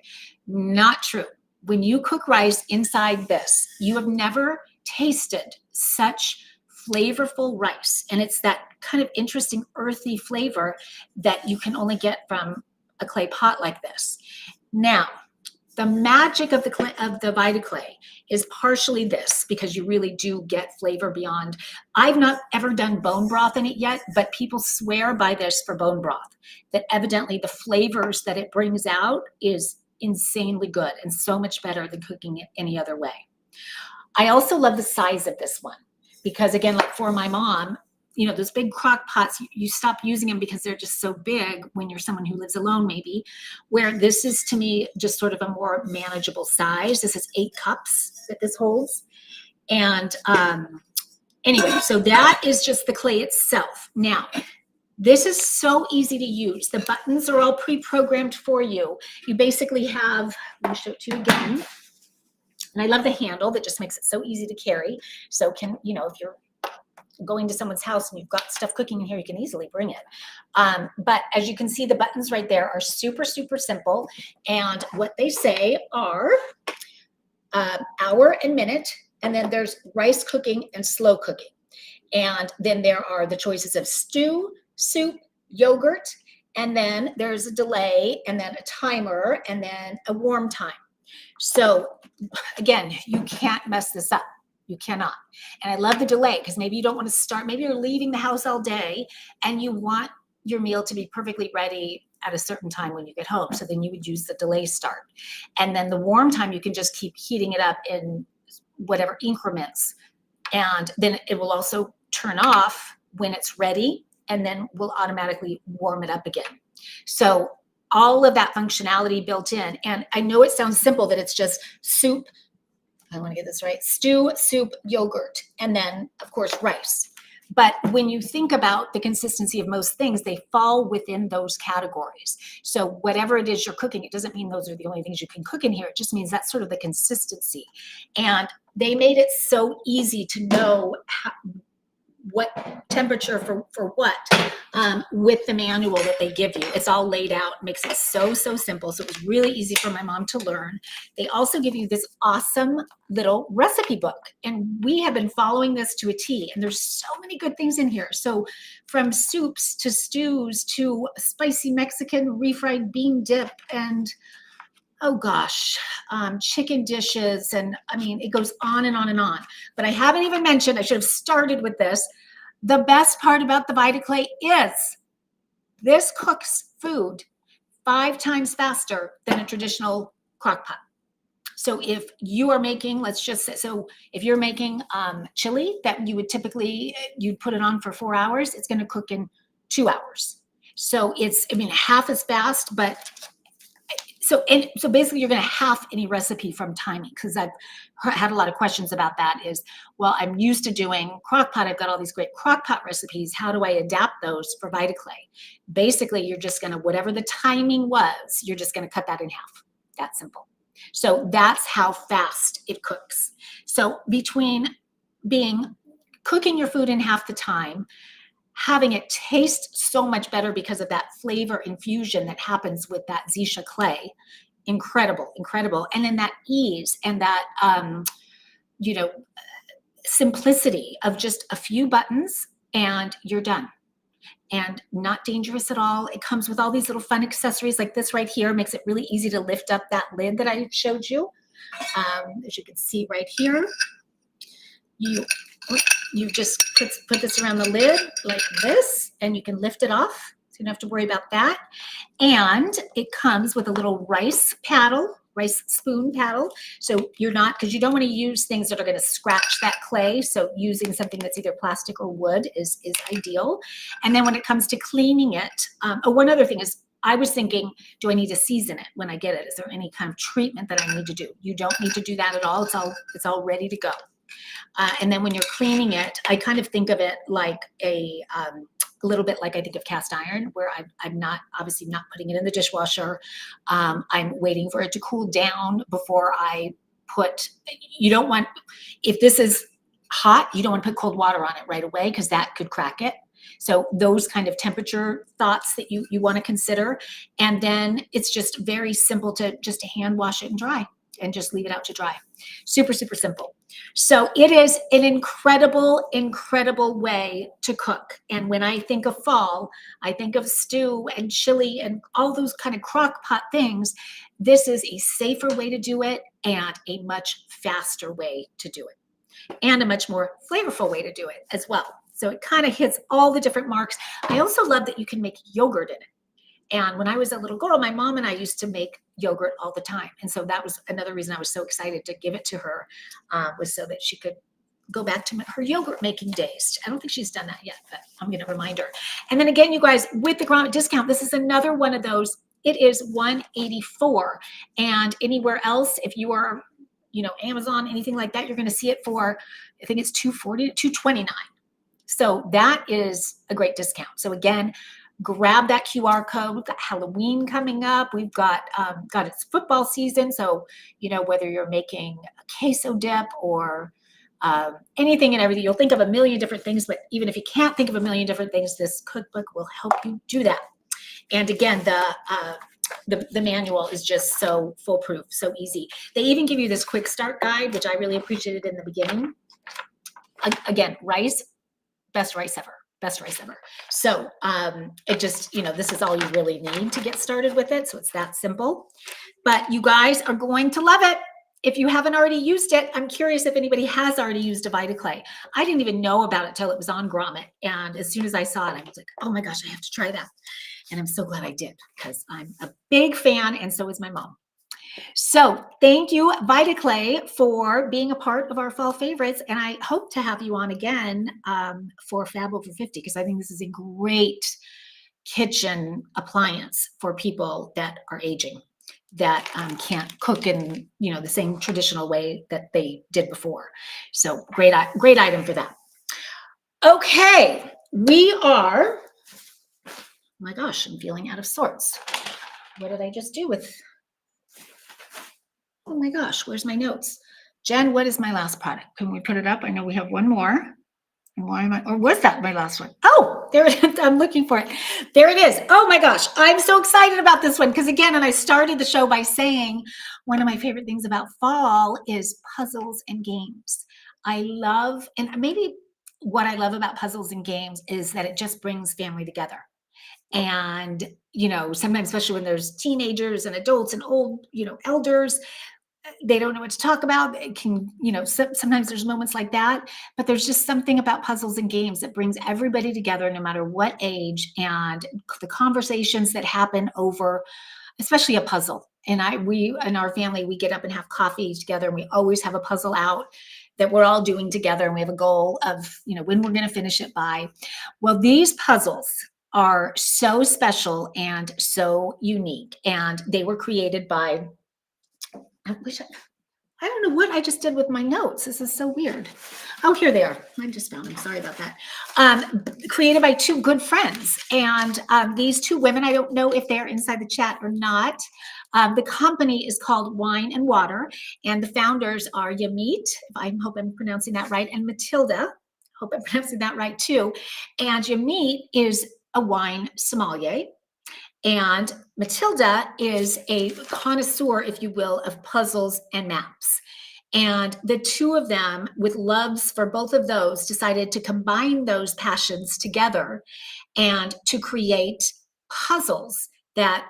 Not true. When you cook rice inside this, you have never tasted such flavorful rice. And it's that kind of interesting earthy flavor that you can only get from a clay pot like this. Now, the magic of the clay, of the Vita clay, is partially this, because you really do get flavor beyond. I've not ever done bone broth in it yet, but people swear by this for bone broth, that evidently the flavors that it brings out is insanely good and so much better than cooking it any other way. I also love the size of this one, because again, like for my mom, you know, those big crock pots, you stop using them because they're just so big when you're someone who lives alone maybe, where this is to me just sort of a more manageable size. This is 8 cups that this holds. And anyway, so that is just the clay itself. Now, this is so easy to use. The buttons are all pre-programmed for you. You basically have, let me show it to you again. And I love the handle that just makes it so easy to carry. So can, you know, if you're going to someone's house and you've got stuff cooking in here, you can easily bring it. But as you can see, the buttons right there are super, super simple. And what they say are hour and minute, and then there's rice cooking and slow cooking. And then there are the choices of stew, soup, yogurt, and then there's a delay, and then a timer, and then a warm time. So again, you can't mess this up. You cannot. And I love the delay, because maybe you don't want to start, maybe you're leaving the house all day and you want your meal to be perfectly ready at a certain time when you get home. So then you would use the delay start. And then the warm time, you can just keep heating it up in whatever increments. And then it will also turn off when it's ready, and then will automatically warm it up again. So all of that functionality built in. And I know it sounds simple, that it's just soup, I want to get this right, stew, soup, yogurt, and then of course rice. But when you think about the consistency of most things, they fall within those categories. So whatever it is you're cooking, it doesn't mean those are the only things you can cook in here. It just means that's sort of the consistency. And they made it so easy to know what temperature for what with the manual that they give you. It's all laid out, makes it so, so simple. So it was really easy for my mom to learn. They also give you this awesome little recipe book. And we have been following this to a T. And there's so many good things in here. So from soups to stews to spicy Mexican refried bean dip and oh gosh, chicken dishes. And I mean, it goes on and on and on. But I haven't even mentioned, I should have started with this. The best part about the Vita clay is this cooks food 5 times faster than a traditional crock pot. So if you are making, let's just say, so if you're making chili that you would typically, you'd put it on for 4 hours, it's going to cook in 2 hours. So it's, I mean, half as fast, but so basically you're going to half any recipe from timing, because I've had a lot of questions about that is, well, I'm used to doing crock pot. I've got all these great crock pot recipes. How do I adapt those for Vita clay? Basically, you're just going to, whatever the timing was, you're just going to cut that in half. That simple. So that's how fast it cooks. So between cooking your food in half the time, having it taste so much better because of that flavor infusion that happens with that Zisha clay. Incredible, incredible. And then that ease and that, simplicity of just a few buttons and you're done. And not dangerous at all. It comes with all these little fun accessories like this right here. Makes it really easy to lift up that lid that I showed you. As you can see right here, you just put this around the lid like this, and you can lift it off. So you don't have to worry about that. And it comes with a little rice paddle rice spoon paddle. So you're not, because you don't want to use things that are going to scratch that clay. So using something that's either plastic or wood is ideal. And then when it comes to cleaning it, one other thing is, I was thinking, do I need to season it when I get it? Is there any kind of treatment that I need to do? You don't need to do that at all. It's all ready to go. And then when you're cleaning it, I kind of think of it like a little bit like I think of cast iron, where I'm not obviously not putting it in the dishwasher. I'm waiting for it to cool down before I put. You don't want, if this is hot, you don't want to put cold water on it right away, because that could crack it. So those kind of temperature thoughts that you want to consider. And then it's just very simple to just hand wash it and dry, and just leave it out to dry. Super, super simple. So it is an incredible, incredible way to cook. And when I think of fall, I think of stew and chili and all those kind of crock pot things. This is a safer way to do it, and a much faster way to do it, and a much more flavorful way to do it as well. So it kind of hits all the different marks. I also love that you can make yogurt in it. And when I was a little girl, my mom and I used to make yogurt all the time. And so that was another reason I was so excited to give it to her, was so that she could go back to her yogurt making days. I don't think she's done that yet, but I'm going to remind her. And then again, you guys, with the Grommet discount, this is another one of those. It is $184. And anywhere else, if you are, Amazon, anything like that, you're going to see it for, I think it's $240 to $229. So that is a great discount. So again, grab that QR code. We've got Halloween coming up. We've got it's football season. So, whether you're making a queso dip or anything and everything, you'll think of a million different things. But even if you can't think of a million different things, this cookbook will help you do that. And again, the manual is just so foolproof, so easy. They even give you this quick start guide, which I really appreciated in the beginning. Again, rice, best rice ever. Best rice ever. So it just, this is all you really need to get started with it. So it's that simple. But you guys are going to love it. If you haven't already used it, I'm curious if anybody has already used a VitaClay. I didn't even know about it till it was on Grommet. And as soon as I saw it, I was like, oh my gosh, I have to try that. And I'm so glad I did, because I'm a big fan, and so is my mom. So thank you, VitaClay, for being a part of our fall favorites. And I hope to have you on again for Fab Over 50, because I think this is a great kitchen appliance for people that are aging, that can't cook in the same traditional way that they did before. So great item for that. Okay, we are, oh my gosh, I'm feeling out of sorts. What did I just do with? Oh my gosh, where's my notes? Jen, what is my last product? Can we put it up? I know we have one more. And why am I, or was that my last one? Oh, there it is. I'm looking for it. There it is. Oh my gosh, I'm so excited about this one, because again, and I started the show by saying one of my favorite things about fall is puzzles and games. I love, and maybe what I love about puzzles and games is that it just brings family together. And, sometimes, especially when there's teenagers and adults and old, elders, they don't know what to talk about. It can, sometimes there's moments like that, but there's just something about puzzles and games that brings everybody together, no matter what age, and the conversations that happen over, especially a puzzle. And we in our family, we get up and have coffee together, and we always have a puzzle out that we're all doing together. And we have a goal of, when we're going to finish it by. Well, these puzzles are so special and so unique, and they were created by, I don't know what I just did with my notes. This is so weird. Oh, here they are. I just found them. Sorry about that. Created by two good friends. And these two women, I don't know if they're inside the chat or not. The company is called Wine and Water, and the founders are Yamit, I hope I'm pronouncing that right, and Matilda. Hope I'm pronouncing that right too. And Yamit is a wine sommelier. And Matilda is a connoisseur, if you will, of puzzles and maps. And the two of them, with loves for both of those, decided to combine those passions together and to create puzzles that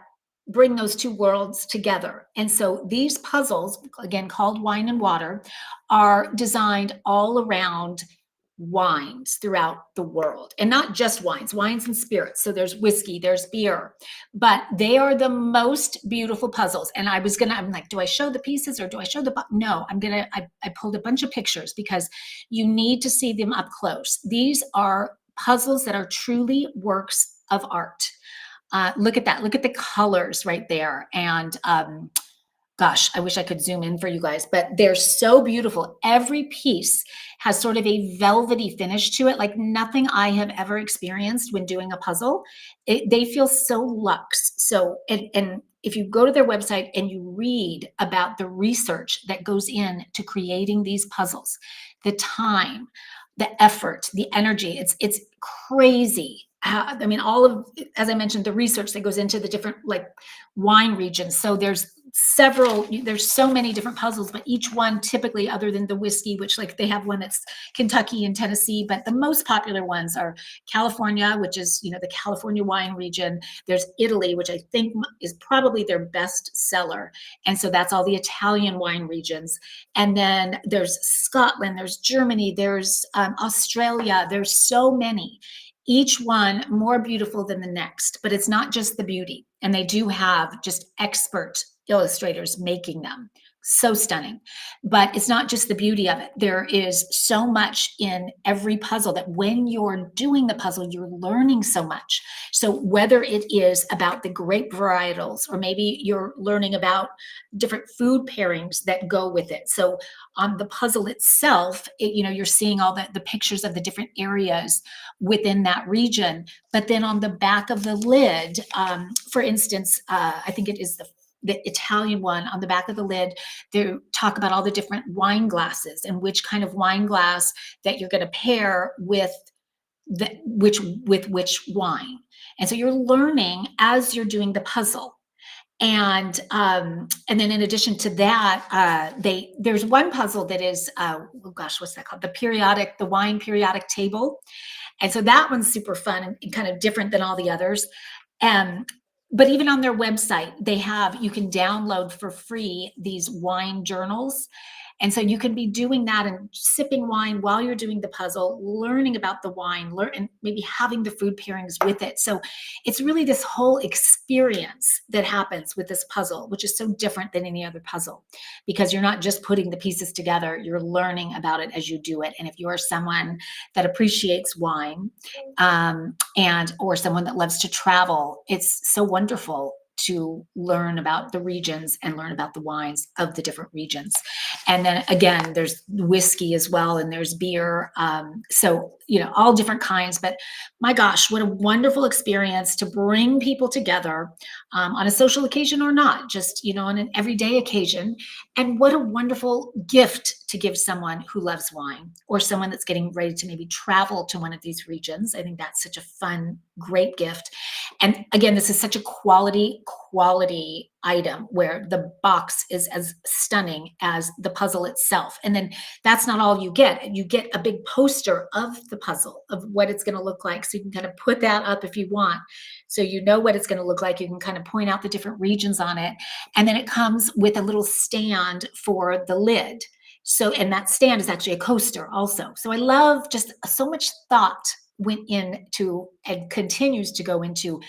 bring those two worlds together. And so these puzzles, again called Wine and Water, are designed all around wines throughout the world, and not just wines and spirits. So there's whiskey, there's beer, but they are the most beautiful puzzles. And I'm like, do I show the pieces or do I show no, I pulled a bunch of pictures because you need to see them up close. These are puzzles that are truly works of art. Look at that. Look at the colors right there. And gosh, I wish I could zoom in for you guys, but they're so beautiful. Every piece has sort of a velvety finish to it, like nothing I have ever experienced when doing a puzzle. They feel so luxe. So, and if you go to their website and you read about the research that goes into creating these puzzles, the time, the effort, the energy, it's crazy. I mean, all of, as I mentioned, the research that goes into the different like wine regions. So there's so many different puzzles, but each one typically, other than the whiskey, which like they have one that's Kentucky and Tennessee, but the most popular ones are California, which is, the California wine region. There's Italy, which I think is probably their best seller. And so that's all the Italian wine regions. And then there's Scotland, there's Germany, there's Australia. There's so many, each one more beautiful than the next, but it's not just the beauty. And they do have just expert illustrators making them. So stunning. But it's not just the beauty of it. There is so much in every puzzle that when you're doing the puzzle, you're learning so much. So whether it is about the grape varietals, or maybe you're learning about different food pairings that go with it. So on the puzzle itself, you're seeing all the pictures of the different areas within that region. But then on the back of the lid, for instance, I think it is the Italian one, on the back of the lid, they talk about all the different wine glasses and which kind of wine glass that you're going to pair with which wine. And so you're learning as you're doing the puzzle. And then in addition to that, there's one puzzle that is, oh gosh, what's that called? The wine periodic table. And so that one's super fun and kind of different than all the others. But even on their website, you can download for free these wine journals. And so you can be doing that and sipping wine while you're doing the puzzle, learning about the wine, and maybe having the food pairings with it. So it's really this whole experience that happens with this puzzle, which is so different than any other puzzle, because you're not just putting the pieces together, you're learning about it as you do it. And if you are someone that appreciates wine, or someone that loves to travel, it's so wonderful to learn about the regions and learn about the wines of the different regions. And then again, there's whiskey as well, and there's beer. So, all different kinds, but my gosh, what a wonderful experience to bring people together on a social occasion or not, just, on an everyday occasion. And what a wonderful gift to give someone who loves wine, or someone that's getting ready to maybe travel to one of these regions. I think that's such a fun, great gift. And again, this is such a quality item where the box is as stunning as the puzzle itself. And then that's not all you get. You get a big poster of the puzzle, of what it's going to look like. So you can kind of put that up if you want. So you know what it's going to look like. You can kind of point out the different regions on it. And then it comes with a little stand for the lid. So, and that stand is actually a coaster also. So I love just so much thought went into and continues to go into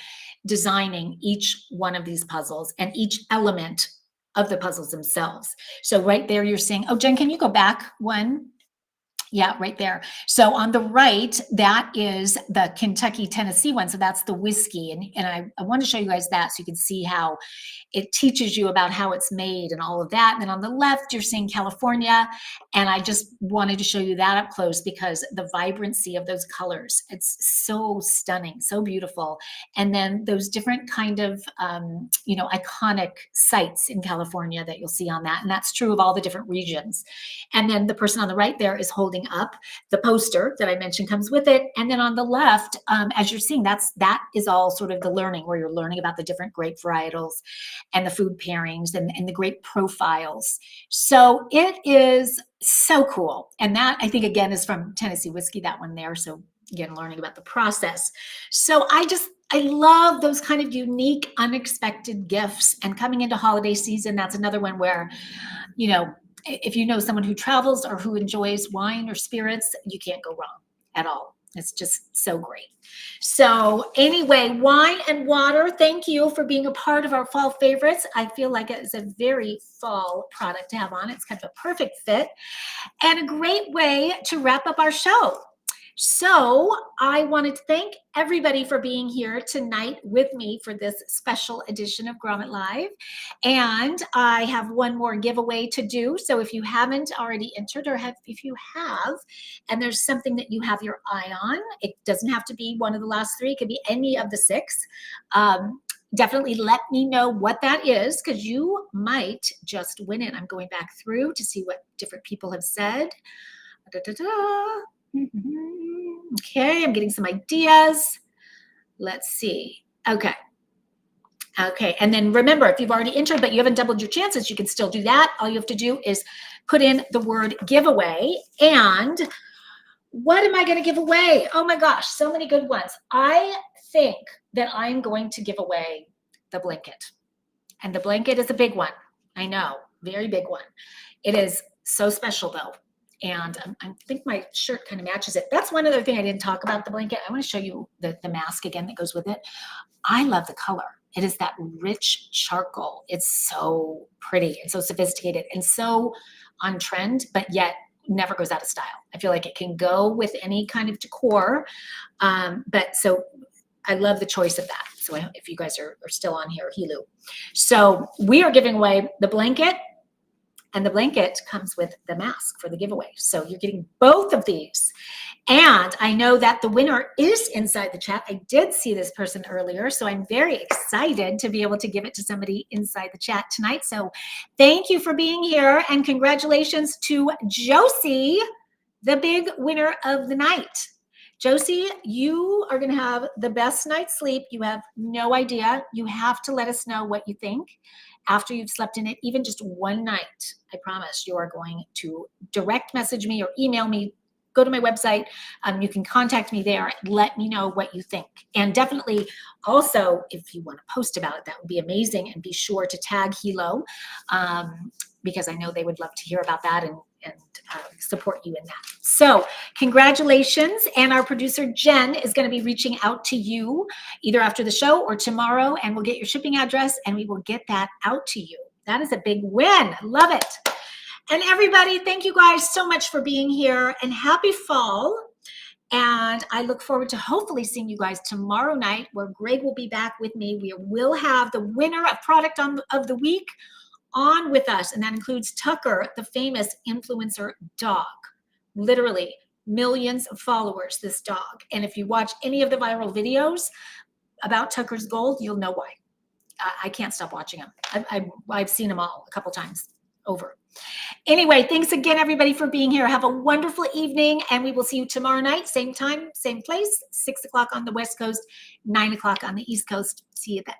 designing each one of these puzzles and each element of the puzzles themselves. So right there, you're seeing, oh, Jen, can you go back one? Yeah, right there. So on the right, that is the Kentucky, Tennessee one. So that's the whiskey. And I want to show you guys that so you can see how it teaches you about how it's made and all of that. And then on the left, you're seeing California. And I just wanted to show you that up close because the vibrancy of those colors, it's so stunning, so beautiful. And then those different kind of, iconic sites in California that you'll see on that. And that's true of all the different regions. And then the person on the right there is holding up the poster that I mentioned comes with it. And then on the left, as you're seeing, that is all sort of the learning, where you're learning about the different grape varietals and the food pairings and the grape profiles. So it is so cool. And that, I think, again, is from Tennessee Whiskey, that one there. So again, learning about the process. So I love those kind of unique, unexpected gifts. And coming into holiday season, that's another one where, if you know someone who travels or who enjoys wine or spirits, you can't go wrong at all. It's just so great. So anyway, wine and water, thank you for being a part of our fall favorites. I feel like it is a very fall product to have on. It's kind of a perfect fit and a great way to wrap up our show. So I wanted to thank everybody for being here tonight with me for this special edition of Grommet Live. And I have one more giveaway to do. So if you haven't already entered, or if you have, and there's something that you have your eye on, it doesn't have to be one of the last three. It could be any of the six. Definitely let me know what that is, because you might just win it. I'm going back through to see what different people have said. Okay, I'm getting some ideas. Let's see. Okay. And then remember, if you've already entered but you haven't doubled your chances, you can still do that. All you have to do is put in the word giveaway. And what am I going to give away? Oh my gosh, so many good ones. I think that I'm going to give away the blanket. And the blanket is a big one. I know, very big one. It is so special though. And I think my shirt kind of matches it. That's one other thing I didn't talk about the blanket. I want to show you the mask again that goes with it. I love the color. It is that rich charcoal. It's so pretty and so sophisticated and so on trend, but yet never goes out of style. I feel like it can go with any kind of decor. But so I love the choice of that. So if you guys are still on here, Helu. So we are giving away the blanket. And the blanket comes with the mask for the giveaway. So you're getting both of these. And I know that the winner is inside the chat. I did see this person earlier, so I'm very excited to be able to give it to somebody inside the chat tonight. So thank you for being here, and congratulations to Josie, the big winner of the night. Josie, you are going to have the best night's sleep. You have no idea. You have to let us know what you think after you've slept in it, even just one night. I promise you are going to direct message me or email me. Go to my website. You can contact me there. Let me know what you think. And definitely also, if you want to post about it, that would be amazing. And be sure to tag Helo, because I know they would love to hear about that and support you in that. So congratulations. And our producer, Jen, is going to be reaching out to you either after the show or tomorrow, and we'll get your shipping address and we will get that out to you. That is a big win. I love it. And everybody, thank you guys so much for being here, and happy fall. And I look forward to hopefully seeing you guys tomorrow night, where Greg will be back with me. We will have the winner of product of the week on with us, and that includes Tucker, the famous influencer dog. Literally millions of followers, this dog. And if you watch any of the viral videos about Tucker's gold, you'll know why. I can't stop watching them. I've seen them all a couple times over. Anyway, thanks again, everybody, for being here. Have a wonderful evening, and we will see you tomorrow night, same time, same place, 6 o'clock on the West Coast, 9 o'clock on the East Coast. See you then.